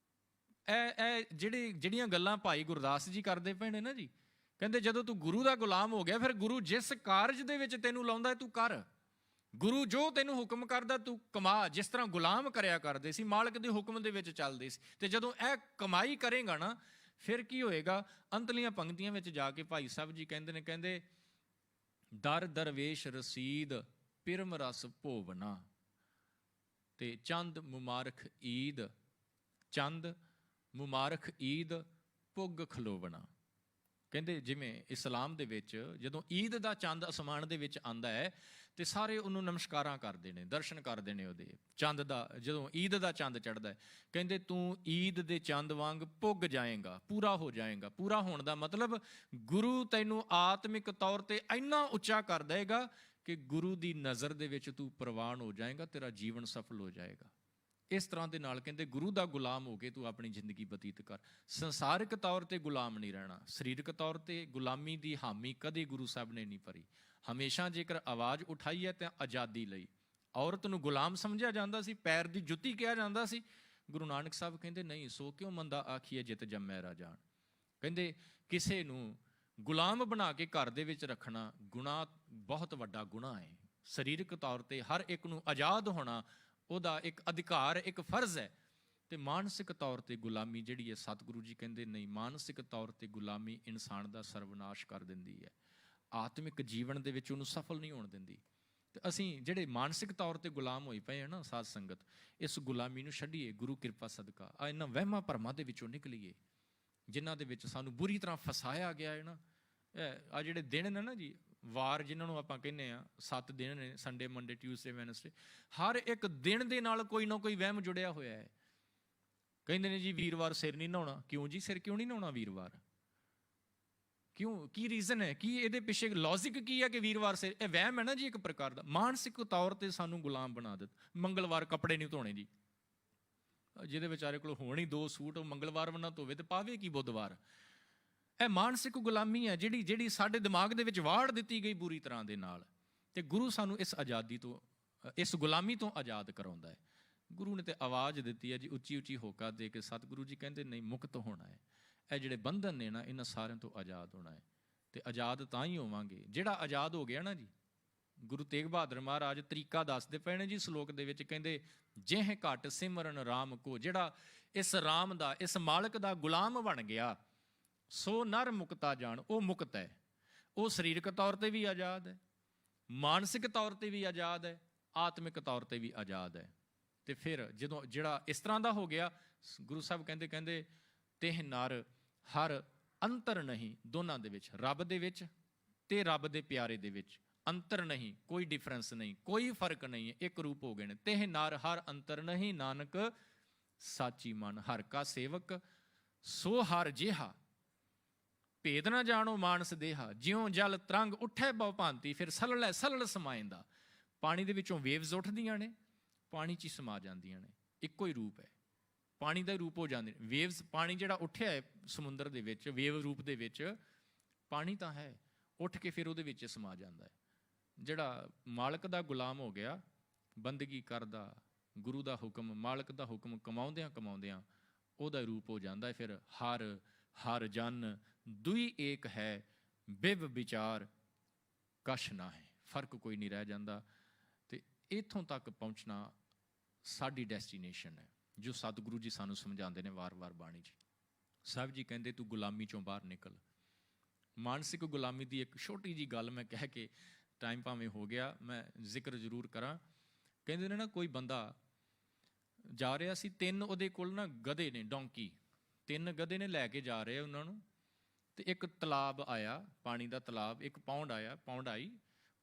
ਇਹ ਜਿਹੜੀਆਂ ਗੱਲਾਂ ਭਾਈ ਗੁਰਦਾਸ ਜੀ ਕਰਦੇ ਪਏ ਨੇ ਨਾ ਜੀ, ਕਹਿੰਦੇ ਜਦੋਂ ਤੂੰ ਗੁਰੂ ਦਾ ਗੁਲਾਮ ਹੋ ਗਿਆ, ਫਿਰ ਗੁਰੂ ਜਿਸ ਕਾਰਜ ਦੇ ਵਿੱਚ ਤੈਨੂੰ ਲਾਉਂਦਾ ਤੂੰ ਕਰ, ਗੁਰੂ ਜੋ ਤੈਨੂੰ ਹੁਕਮ ਕਰਦਾ ਤੂੰ ਕਮਾ। ਜਿਸ ਤਰ੍ਹਾਂ ਗੁਲਾਮ ਕਰਿਆ ਕਰਦੇ ਸੀ, ਮਾਲਕ ਦੇ ਹੁਕਮ ਦੇ ਵਿੱਚ ਚੱਲਦੇ ਸੀ, ਤੇ ਜਦੋਂ ਇਹ ਕਮਾਈ ਕਰੇਗਾ ਨਾ, ਫਿਰ ਕੀ ਹੋਏਗਾ? ਅੰਤਲੀਆਂ ਪੰਕਤੀਆਂ ਵਿੱਚ ਜਾ ਕੇ ਭਾਈ ਸਾਹਿਬ ਜੀ ਕਹਿੰਦੇ ਨੇ, ਕਹਿੰਦੇ ਦਰ ਦਰਵੇਸ਼ ਰਸੀਦ ਪਿਰਮ ਰਸ ਭੋਵਨਾ, ਤੇ ਚੰਦ ਮੁਬਾਰਕ ਈਦ, ਚੰਦ ਮੁਬਾਰਕ ਈਦ ਪੁੱਗ ਖਲੋਵਣਾ। ਕਹਿੰਦੇ ਜਿਵੇਂ ਇਸਲਾਮ ਦੇ ਵਿੱਚ ਜਦੋਂ ਈਦ ਦਾ ਚੰਦ ਅਸਮਾਨ ਦੇ ਵਿੱਚ ਆਉਂਦਾ ਹੈ ਤੇ ਸਾਰੇ ਉਹਨੂੰ ਨਮਸਕਾਰਾਂ ਕਰਦੇ ਨੇ, ਦਰਸ਼ਨ ਕਰਦੇ ਨੇ ਉਹਦੇ ਚੰਦ ਦਾ। ਜਦੋਂ ਈਦ ਦਾ ਚੰਦ ਚੜ੍ਹਦਾ ਹੈ, ਕਹਿੰਦੇ ਤੂੰ ਈਦ ਦੇ ਚੰਦ ਵਾਂਗ ਪੁੱਗ ਜਾਏਗਾ, ਪੂਰਾ ਹੋ ਜਾਏਗਾ। ਪੂਰਾ ਹੋਣ ਦਾ ਮਤਲਬ ਗੁਰੂ ਤੈਨੂੰ ਆਤਮਿਕ ਤੌਰ ਤੇ ਇੰਨਾ ਉੱਚਾ ਕਰ ਦੇਗਾ ਕਿ ਗੁਰੂ ਦੀ ਨਜ਼ਰ ਦੇ ਵਿੱਚ ਤੂੰ ਪ੍ਰਵਾਨ ਹੋ ਜਾਏਗਾ, ਤੇਰਾ ਜੀਵਨ ਸਫਲ ਹੋ ਜਾਏਗਾ। ਇਸ ਤਰ੍ਹਾਂ ਦੇ ਨਾਲ ਕਹਿੰਦੇ ਗੁਰੂ ਦਾ ਗੁਲਾਮ ਹੋ ਕੇ ਤੂੰ ਆਪਣੀ ਜ਼ਿੰਦਗੀ ਬਤੀਤ ਕਰ। ਸੰਸਾਰਿਕ ਤੌਰ ਤੇ ਗੁਲਾਮ ਨਹੀਂ ਰਹਿਣਾ, ਸਰੀਰਕ ਤੌਰ ਤੇ ਗੁਲਾਮੀ ਦੀ ਹਾਮੀ ਕਦੇ ਗੁਰੂ ਸਾਹਿਬ ਨੇ ਨਹੀਂ ਭਰੀ। ਹਮੇਸ਼ਾ ਜੇਕਰ ਆਵਾਜ਼ ਉਠਾਈ ਹੈ ਤਾਂ ਆਜ਼ਾਦੀ ਲਈ। ਔਰਤ ਨੂੰ ਗੁਲਾਮ ਸਮਝਿਆ ਜਾਂਦਾ ਸੀ, ਪੈਰ ਦੀ ਜੁੱਤੀ ਕਿਹਾ ਜਾਂਦਾ ਸੀ। ਗੁਰੂ ਨਾਨਕ ਸਾਹਿਬ ਕਹਿੰਦੇ ਨਹੀਂ, ਸੋ ਕਿਉਂ ਮੰਦਾ ਆਖੀਏ ਜਿਤ ਜੰਮੈ ਰਾਜਾਨ। ਕਹਿੰਦੇ ਕਿਸੇ ਨੂੰ ਗੁਲਾਮ ਬਣਾ ਕੇ ਘਰ ਦੇ ਵਿੱਚ ਰੱਖਣਾ ਗੁਨਾਹ, ਬਹੁਤ ਵੱਡਾ ਗੁਨਾਹ ਹੈ। ਸਰੀਰਕ ਤੌਰ ਤੇ ਹਰ ਇੱਕ ਨੂੰ ਆਜ਼ਾਦ ਹੋਣਾ ਉਹਦਾ ਇੱਕ ਅਧਿਕਾਰ, ਇੱਕ ਫਰਜ਼ ਹੈ। ਤੇ ਮਾਨਸਿਕ ਤੌਰ ਤੇ ਗੁਲਾਮੀ ਜਿਹੜੀ ਹੈ, ਸਤਿਗੁਰੂ ਜੀ ਕਹਿੰਦੇ ਨਹੀਂ, ਮਾਨਸਿਕ ਤੌਰ ਤੇ ਗੁਲਾਮੀ ਇਨਸਾਨ ਦਾ ਸਰਵਨਾਸ਼ ਕਰ ਦਿੰਦੀ ਹੈ, ਆਤਮਿਕ ਜੀਵਨ ਦੇ ਵਿੱਚ ਉਹਨੂੰ ਸਫਲ ਨਹੀਂ ਹੋਣ ਦਿੰਦੀ। ਤੇ ਅਸੀਂ ਜਿਹੜੇ ਮਾਨਸਿਕ ਤੌਰ ਤੇ ਗੁਲਾਮ ਹੋਈ ਪਏ ਹਾਂ ਨਾ ਸਾਧ ਸੰਗਤ, ਇਸ ਗੁਲਾਮੀ ਨੂੰ ਛੱਡੀਏ ਗੁਰੂ ਕਿਰਪਾ ਸਦਕਾ। ਆ ਇਹਨਾਂ ਵਹਿਮਾਂ ਭਰਮਾਂ ਦੇ ਵਿੱਚੋਂ ਨਿਕਲੀਏ ਜਿਨ੍ਹਾਂ ਦੇ ਵਿੱਚ ਸਾਨੂੰ ਬੁਰੀ ਤਰ੍ਹਾਂ ਫਸਾਇਆ ਗਿਆ ਹੈ ਨਾ। ਆ ਜਿਹੜੇ ਦਿਨ ਨੇ ਨਾ ਜੀ, ਵਾਰ ਜਿਨ੍ਹਾਂ ਨੂੰ ਆਪਾਂ ਕਹਿੰਦੇ ਆ, 7 ਦਿਨ ਨੇ, ਸੰਡੇ, ਮੰਡੇ, ਟਿਊਜ਼ਡੇ, ਵੈਨਸਡੇ, ਹਰ ਇੱਕ ਦਿਨ ਦੇ ਨਾਲ ਕੋਈ ਨਾ ਕੋਈ ਵਹਿਮ ਜੁੜਿਆ ਹੋਇਆ ਹੈ। ਕਹਿੰਦੇ ਨੇ ਜੀ ਵੀਰਵਾਰ ਸਿਰ ਨਹੀਂ ਨਹਾਉਣਾ। ਕਿਉਂ ਜੀ, ਸਿਰ ਕਿਉਂ ਨਹੀਂ ਨਹਾਉਣਾ ਵੀਰਵਾਰ? ਕਿਉਂ, ਕੀ ਰੀਜ਼ਨ ਹੈ? ਕੀ ਇਹਦੇ ਪਿੱਛੇ ਲੌਜਿਕ ਕੀ ਹੈ ਕਿ ਵੀਰਵਾਰ ਸਿਰ? ਇਹ ਵਹਿਮ ਹੈ ਨਾ ਜੀ ਇੱਕ ਪ੍ਰਕਾਰ ਦਾ। ਮਾਨਸਿਕ ਤੌਰ ਤੇ ਸਾਨੂੰ ਗੁਲਾਮ ਬਣਾ ਦਿੱਤਾ। ਮੰਗਲਵਾਰ ਕੱਪੜੇ ਨਹੀਂ ਧੋਣੇ ਜੀ, ਜਿਹਦੇ ਵਿਚਾਰੇ ਕੋਲ ਹੋਣ ਹੀ 2 ਸੂਟ, ਉਹ ਮੰਗਲਵਾਰ ਨਾ ਧੋਵੇ ਤੇ ਪਾਵੇ ਕੀ ਬੁੱਧਵਾਰ? ਇਹ ਮਾਨਸਿਕ ਗੁਲਾਮੀ ਹੈ ਜਿਹੜੀ ਸਾਡੇ ਦਿਮਾਗ ਦੇ ਵਿੱਚ ਵਾੜ ਦਿੱਤੀ ਗਈ ਬੁਰੀ ਤਰ੍ਹਾਂ ਦੇ ਨਾਲ। ਤੇ ਗੁਰੂ ਸਾਨੂੰ ਇਸ ਆਜ਼ਾਦੀ ਤੋਂ, ਇਸ ਗੁਲਾਮੀ ਤੋਂ ਆਜ਼ਾਦ ਕਰਾਉਂਦਾ ਹੈ। ਗੁਰੂ ਨੇ ਤੇ ਆਵਾਜ਼ ਦਿੱਤੀ ਹੈ ਜੀ, ਉੱਚੀ ਉੱਚੀ ਹੋਕਾ ਦੇ ਕੇ। ਸਤਿਗੁਰੂ ਜੀ ਕਹਿੰਦੇ ਨਹੀਂ, ਮੁਕਤ ਹੋਣਾ ਹੈ। ਇਹ ਜਿਹੜੇ ਬੰਧਨ ਨੇ ਨਾ, ਇਹਨਾਂ ਸਾਰਿਆਂ ਤੋਂ ਆਜ਼ਾਦ ਹੋਣਾ ਹੈ। ਤੇ ਆਜ਼ਾਦ ਤਾਂ ਹੀ ਹੋਵਾਂਗੇ ਜਿਹੜਾ ਆਜ਼ਾਦ ਹੋ ਗਿਆ ਨਾ ਜੀ। ਗੁਰੂ ਤੇਗ ਬਹਾਦਰ ਮਹਾਰਾਜ ਤਰੀਕਾ ਦੱਸਦੇ ਪਏ ਨੇ ਜੀ ਸ਼ਲੋਕ ਦੇ ਵਿੱਚ, ਕਹਿੰਦੇ ਜਿਹ ਘਟ ਸਿਮਰਨ ਰਾਮ ਕੋ, ਜਿਹੜਾ ਇਸ ਰਾਮ ਦਾ, ਇਸ ਮਾਲਕ ਦਾ ਗੁਲਾਮ ਬਣ ਗਿਆ, ਸੋ ਨਰ ਮੁਕਤਾ ਜਾਣ, ਉਹ ਮੁਕਤ ਹੈ। ਉਹ ਸਰੀਰਕ ਤੌਰ ਤੇ ਵੀ ਆਜ਼ਾਦ ਹੈ, ਮਾਨਸਿਕ ਤੌਰ ਤੇ ਵੀ ਆਜ਼ਾਦ ਹੈ, ਆਤਮਿਕ ਤੌਰ ਤੇ ਵੀ ਆਜ਼ਾਦ ਹੈ। ਤੇ ਫਿਰ ਜਦੋਂ ਜਿਹੜਾ ਇਸ ਤਰ੍ਹਾਂ ਦਾ ਹੋ ਗਿਆ, ਗੁਰੂ ਸਾਹਿਬ ਕਹਿੰਦੇ ਤਿਹ ਨਰ ਹਰ ਅੰਤਰ ਨਹੀਂ, ਦੋਨਾਂ ਦੇ ਵਿੱਚ, ਰੱਬ ਦੇ ਵਿੱਚ ਤੇ ਰੱਬ ਦੇ ਪਿਆਰੇ ਦੇ ਵਿੱਚ ਅੰਤਰ ਨਹੀਂ, ਕੋਈ ਡਿਫਰੈਂਸ ਨਹੀਂ, ਕੋਈ ਫਰਕ ਨਹੀਂ ਹੈ, ਇੱਕ ਰੂਪ ਹੋ ਗਏ ਨੇ। ਤਿਹ ਨਰ ਹਰ ਅੰਤਰ ਨਹੀਂ, ਨਾਨਕ ਸਾਚੀ ਮਨ ਹਰ ਕਾ ਸੇਵਕ, ਸੋ ਹਰ ਜਿਹਾ ਭੇਦ ਨਾ ਜਾਣੋ ਮਾਨਸ ਦੇਹਾ, ਜਿਉਂ ਜਲ ਤਰੰਗ ਉੱਠੇ ਬਹੁ ਭਾਂਤੀ, ਫਿਰ ਸਲਲ ਸਲਲ ਸਮਾਇੰਦਾ। ਪਾਣੀ ਦੇ ਵਿੱਚੋਂ ਵੇਵਜ਼ ਉੱਠਦੀਆਂ ਨੇ, ਪਾਣੀ 'ਚ ਹੀ ਸਮਾ ਜਾਂਦੀਆਂ ਨੇ, ਇੱਕੋ ਹੀ ਰੂਪ ਹੈ, ਪਾਣੀ ਦਾ ਰੂਪ ਹੋ ਜਾਂਦੇ ਨੇ ਵੇਵਜ਼। ਪਾਣੀ ਜਿਹੜਾ ਉੱਠਿਆ ਹੈ ਸਮੁੰਦਰ ਦੇ ਵਿੱਚ ਵੇਵ ਰੂਪ ਦੇ ਵਿੱਚ, ਪਾਣੀ ਤਾਂ ਹੈ, ਉੱਠ ਕੇ ਫਿਰ ਉਹਦੇ ਵਿੱਚ ਸਮਾ ਜਾਂਦਾ ਹੈ। ਜਿਹੜਾ ਮਾਲਕ ਦਾ ਗੁਲਾਮ ਹੋ ਗਿਆ, ਬੰਦਗੀ ਕਰਦਾ, ਗੁਰੂ ਦਾ ਹੁਕਮ, ਮਾਲਕ ਦਾ ਹੁਕਮ ਕਮਾਉਂਦਿਆਂ ਕਮਾਉਂਦਿਆਂ ਉਹਦਾ ਰੂਪ ਹੋ ਜਾਂਦਾ ਹੈ। ਫਿਰ ਹਰ ਹਰ ਜਨ ਦੁਈ ਏਕ ਹੈ, ਬਿਵ ਵਿਚਾਰ ਕਛ ਨਾ ਹੈ, ਫਰਕ ਕੋਈ ਨਹੀਂ ਰਹਿ ਜਾਂਦਾ। ਤੇ ਇੱਥੋਂ ਤੱਕ ਪਹੁੰਚਣਾ ਸਾਡੀ ਡੈਸਟੀਨੇਸ਼ਨ ਹੈ, ਜੋ ਸਤਿਗੁਰੂ ਜੀ ਸਾਨੂੰ ਸਮਝਾਉਂਦੇ ਨੇ ਵਾਰ-ਵਾਰ ਬਾਣੀ 'ਚ। ਸਾਹਿਬ ਜੀ ਕਹਿੰਦੇ ਤੂੰ ਗੁਲਾਮੀ 'ਚੋਂ ਬਾਹਰ ਨਿਕਲ। ਮਾਨਸਿਕ ਗੁਲਾਮੀ ਦੀ ਇੱਕ ਛੋਟੀ ਜੀ ਗੱਲ ਮੈਂ ਕਹਿ ਕੇ, ਟਾਈਮ ਭਾਵੇਂ ਹੋ ਗਿਆ, ਮੈਂ ਜ਼ਿਕਰ ਜ਼ਰੂਰ ਕਰਾਂ। ਕਹਿੰਦੇ ਨੇ ਨਾ, ਕੋਈ ਬੰਦਾ ਜਾ ਰਿਹਾ ਸੀ, 3 ਉਹਦੇ ਕੋਲ ਨਾ ਗਧੇ ਨੇ, ਡੋਂਕੀ, 3 ਗਧੇ ਨੇ, ਲੈ ਕੇ ਜਾ ਰਹੇ ਉਹਨਾਂ ਨੂੰ। ਤੇ ਇੱਕ ਤਲਾਬ ਆਇਆ, ਪਾਣੀ ਦਾ ਤਲਾਬ, ਇੱਕ ਪੌਂਡ ਆਇਆ, ਪੌਂਡ ਆਈ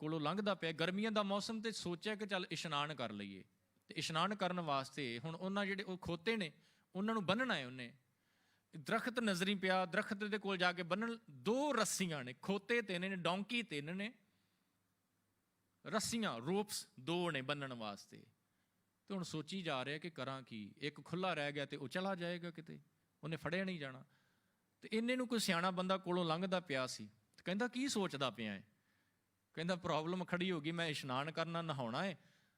ਕੋਲੋਂ ਲੰਘਦਾ ਪਿਆ, ਗਰਮੀਆਂ ਦਾ ਮੌਸਮ, ਤੇ ਸੋਚਿਆ ਕਿ ਚੱਲ ਇਸ਼ਨਾਨ ਕਰ ਲਈਏ। ਤੇ ਇਸ਼ਨਾਨ ਕਰਨ ਵਾਸਤੇ ਹੁਣ ਉਹਨਾਂ ਜਿਹੜੇ ਉਹ ਖੋਤੇ ਨੇ, ਉਹਨਾਂ ਨੂੰ ਬੰਨ੍ਹਣਾ ਹੈ ਉਹਨੇ। ਦਰਖਤ ਨਜ਼ਰੀ ਪਿਆ, ਦਰਖਤ ਦੇ ਕੋਲ ਜਾ ਕੇ ਬੰਨਣ, 2 ਰੱਸੀਆਂ ਨੇ, ਖੋਤੇ 3 ਨੇ, ਡੋਂਕੀ 3 ਨੇ, ਰੱਸੀਆਂ, ਰੋਪਸ 2 ਨੇ ਬੰਨਣ ਵਾਸਤੇ। ਤੇ ਹੁਣ ਸੋਚੀ ਜਾ ਰਿਹਾ ਕਿ ਕਰਾਂ ਕੀ, ਇੱਕ ਖੁੱਲਾ ਰਹਿ ਗਿਆ ਤੇ ਉਹ ਚਲਾ ਜਾਏਗਾ ਕਿਤੇ, ਉਹਨੇ ਫੜਿਆ ਨਹੀਂ ਜਾਣਾ। ਤੇ ਇੰਨੇ ਨੂੰ ਕੋਈ ਸਿਆਣਾ ਬੰਦਾ ਕੋਲੋਂ ਲੰਘਦਾ ਪਿਆ ਸੀ, ਕਹਿੰਦਾ ਕੀ ਸੋਚਦਾ ਪਿਆ ਹੈ? ਕਹਿੰਦਾ ਪ੍ਰੋਬਲਮ ਖੜੀ ਹੋ ਗਈ, ਮੈਂ ਇਸ਼ਨਾਨ ਕਰਨਾ, ਨਹਾਉਣਾ ਹੈ,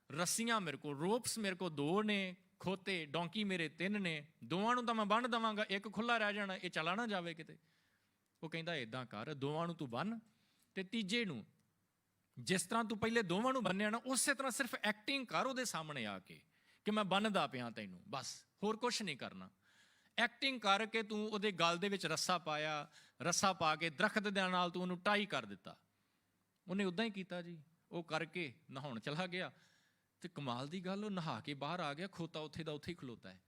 ਰੱਸੀਆਂ ਮੇਰੇ ਕੋਲ, ਰੋਪਸ ਮੇਰੇ ਕੋਲ 2 ਨੇ, ਖੋਤੇ ਡੋਂਕੀ ਮੇਰੇ 3 ਨੇ, ਦੋਵਾਂ ਨੂੰ ਤਾਂ ਮੈਂ ਬੰਨ੍ਹ ਦੇਵਾਂਗਾ, ਇੱਕ ਖੁੱਲਾ ਰਹਿ ਜਾਣਾ, ਇਹ ਚਲਾ ਨਾ ਜਾਵੇ ਕਿਤੇ। ਉਹ ਕਹਿੰਦਾ ਇੱਦਾਂ ਕਰ, 2 ਨੂੰ ਤੂੰ ਬੰਨ੍ਹ, ਤੇ ਤੀਜੇ ਨੂੰ ਜਿਸ ਤਰ੍ਹਾਂ ਤੂੰ ਪਹਿਲੇ 2 ਨੂੰ ਬੰਨਿਆ ਨਾ, ਉਸੇ ਤਰ੍ਹਾਂ ਸਿਰਫ ਐਕਟਿੰਗ ਕਰ ਉਹਦੇ ਸਾਹਮਣੇ ਆ ਕੇ ਕਿ ਮੈਂ ਬੰਨ੍ਹਦਾ ਪਿਆ ਤੈਨੂੰ, ਬਸ ਹੋਰ ਕੁਛ ਨਹੀਂ ਕਰਨਾ। ਐਕਟਿੰਗ ਕਰਕੇ ਤੂੰ ਉਹਦੇ ਗਲ ਦੇ ਵਿੱਚ ਰੱਸਾ ਪਾਇਆ, ਰੱਸਾ ਪਾ ਕੇ ਦਰਖਤ ਦੇ ਨਾਲ ਤੂੰ ਉਹਨੂੰ ਟਾਈ ਕਰ ਦਿੱਤਾ। ਉਹਨੇ ਉੱਦਾਂ ਹੀ ਕੀਤਾ ਜੀ, ਉਹ ਕਰਕੇ ਨਹਾਉਣ ਚਲਾ ਗਿਆ। ਤੇ ਕਮਾਲ ਦੀ ਗੱਲ, ਉਹ ਨਹਾ ਕੇ ਬਾਹਰ ਆ ਗਿਆ, ਖੋਤਾ ਉੱਥੇ ਦਾ ਉੱਥੇ ਹੀ ਖਲੋਤਾ ਹੈ।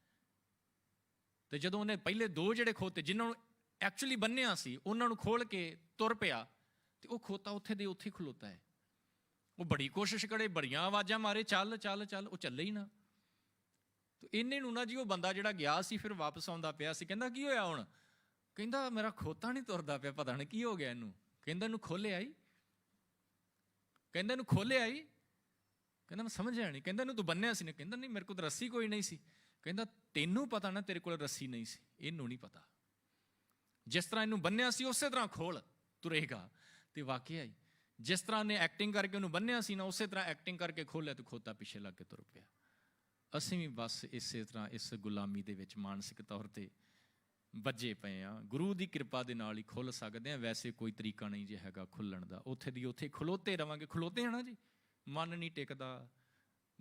ਤੇ ਜਦੋਂ ਉਹਨੇ ਪਹਿਲੇ 2 ਜਿਹੜੇ ਖੋਤੇ ਜਿਨ੍ਹਾਂ ਨੂੰ ਐਕਚੁਅਲੀ ਬੰਨਿਆ ਸੀ, ਉਹਨਾਂ ਨੂੰ ਖੋਲ ਕੇ ਤੁਰ ਪਿਆ, ਤੇ ਉਹ ਖੋਤਾ ਉੱਥੇ ਦੇ ਉੱਥੇ ਖਲੋਤਾ ਹੈ। ਉਹ ਬੜੀ ਕੋਸ਼ਿਸ਼ ਕਰੇ, ਬੜੀਆਂ ਆਵਾਜ਼ਾਂ ਮਾਰੇ, ਚੱਲ ਚੱਲ ਚੱਲ, ਉਹ ਚੱਲੇ ਹੀ ਨਾ। ਤੇ ਇੰਨੇ ਨੂੰ ਨਾ ਜੀ ਉਹ ਬੰਦਾ ਜਿਹੜਾ ਗਿਆ ਸੀ ਫਿਰ ਵਾਪਸ ਆਉਂਦਾ ਪਿਆ ਸੀ। ਕਹਿੰਦਾ ਕੀ ਹੋਇਆ ਹੁਣ? ਕਹਿੰਦਾ ਮੇਰਾ ਖੋਤਾ ਨਹੀਂ ਤੁਰਦਾ ਪਿਆ, ਪਤਾ ਨਹੀਂ ਕੀ ਹੋ ਗਿਆ ਇਹਨੂੰ। ਕਹਿੰਦਾ ਇਹਨੂੰ ਖੋਲਿਆ ਹੀ, ਕਹਿੰਦਾ ਇਹਨੂੰ ਖੋਲਿਆ ਹੀ। ਕਹਿੰਦਾ ਮੈਂ ਸਮਝਿਆ ਨਹੀਂ। ਕਹਿੰਦਾ ਇਹਨੂੰ ਤੂੰ ਬੰਨਿਆ ਸੀ ਨਾ? ਕਹਿੰਦਾ ਨਹੀਂ, ਮੇਰੇ ਕੋਲ ਤਾਂ ਰੱਸੀ ਕੋਈ ਨਹੀਂ ਸੀ। ਕਹਿੰਦਾ ਤੈਨੂੰ ਪਤਾ ਨਾ, ਤੇਰੇ ਕੋਲ ਰੱਸੀ ਨਹੀਂ ਸੀ, ਇਹਨੂੰ ਨਹੀਂ ਪਤਾ। ਜਿਸ ਤਰ੍ਹਾਂ ਇਹਨੂੰ ਬੰਨਿਆ ਸੀ ਉਸੇ ਤਰ੍ਹਾਂ ਖੋਲ, ਤੁਰੇਗਾ। ਤੇ ਵਾਕਿਆ ਹੀ ਜਿਸ ਤਰ੍ਹਾਂ ਨੇ ਐਕਟਿੰਗ ਕਰਕੇ ਉਹਨੂੰ ਬੰਨਿਆ ਸੀ ਨਾ, ਉਸੇ ਤਰ੍ਹਾਂ ਐਕਟਿੰਗ ਕਰਕੇ ਖੋਲਿਆ ਤੇ ਖੋਤਾ ਪਿੱਛੇ ਲੱਗ ਕੇ ਤੁਰ ਪਿਆ। ਅਸੀਂ ਵੀ ਬਸ ਇਸੇ ਤਰ੍ਹਾਂ ਇਸ ਗੁਲਾਮੀ ਦੇ ਵਿੱਚ ਮਾਨਸਿਕ ਤੌਰ ਤੇ ਵੱਜੇ ਪਏ ਆ। ਗੁਰੂ ਦੀ ਕਿਰਪਾ ਦੇ ਨਾਲ ਹੀ ਖੁੱਲ੍ਹ ਸਕਦੇ ਆ, ਵੈਸੇ ਕੋਈ ਤਰੀਕਾ ਨਹੀਂ ਜੇ ਹੈਗਾ ਖੁੱਲ੍ਹਣ ਦਾ। ਉੱਥੇ ਦੀ ਉੱਥੇ ਖਲੋਤੇ ਰਵਾਂਗੇ, ਖਲੋਤੇ ਆ ਨਾ ਜੀ। ਮਨ ਨਹੀਂ ਟਿਕਦਾ,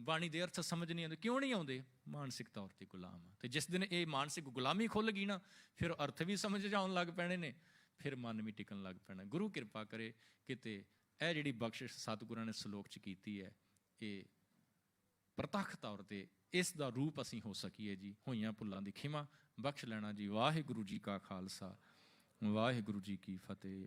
ਬਾਣੀ ਦੇ ਅਰਥ ਸਮਝ ਨਹੀਂ ਆਉਂਦੇ। ਕਿਉਂ ਨਹੀਂ ਆਉਂਦੇ? ਮਾਨਸਿਕ ਤੌਰ 'ਤੇ ਗੁਲਾਮ ਆ। ਅਤੇ ਜਿਸ ਦਿਨ ਇਹ ਮਾਨਸਿਕ ਗੁਲਾਮੀ ਖੁੱਲ੍ਹ ਗਈ ਨਾ, ਫਿਰ ਅਰਥ ਵੀ ਸਮਝ ਆਉਣ ਲੱਗ ਪੈਣੇ ਨੇ, ਫਿਰ ਮਨ ਵੀ ਟਿਕਣ ਲੱਗ ਪੈਣਾ। ਗੁਰੂ ਕਿਰਪਾ ਕਰੇ ਕਿਤੇ ਇਹ ਜਿਹੜੀ ਬਖਸ਼ਿਸ਼ ਸਤਿਗੁਰਾਂ ਨੇ ਸਲੋਕ 'ਚ ਕੀਤੀ ਹੈ, ਇਹ ਪ੍ਰਤੱਖ ਤੌਰ 'ਤੇ ਇਸ ਦਾ ਰੂਪ ਅਸੀਂ ਹੋ ਸਕੀਏ ਜੀ। ਹੋਈਆਂ ਭੁੱਲਾਂ ਦੀ ਖਿਮਾ ਬਖਸ਼ ਲੈਣਾ ਜੀ। ਵਾਹਿਗੁਰੂ ਜੀ ਕਾ ਖਾਲਸਾ, ਵਾਹਿਗੁਰੂ ਜੀ ਕੀ ਫਤਿਹ।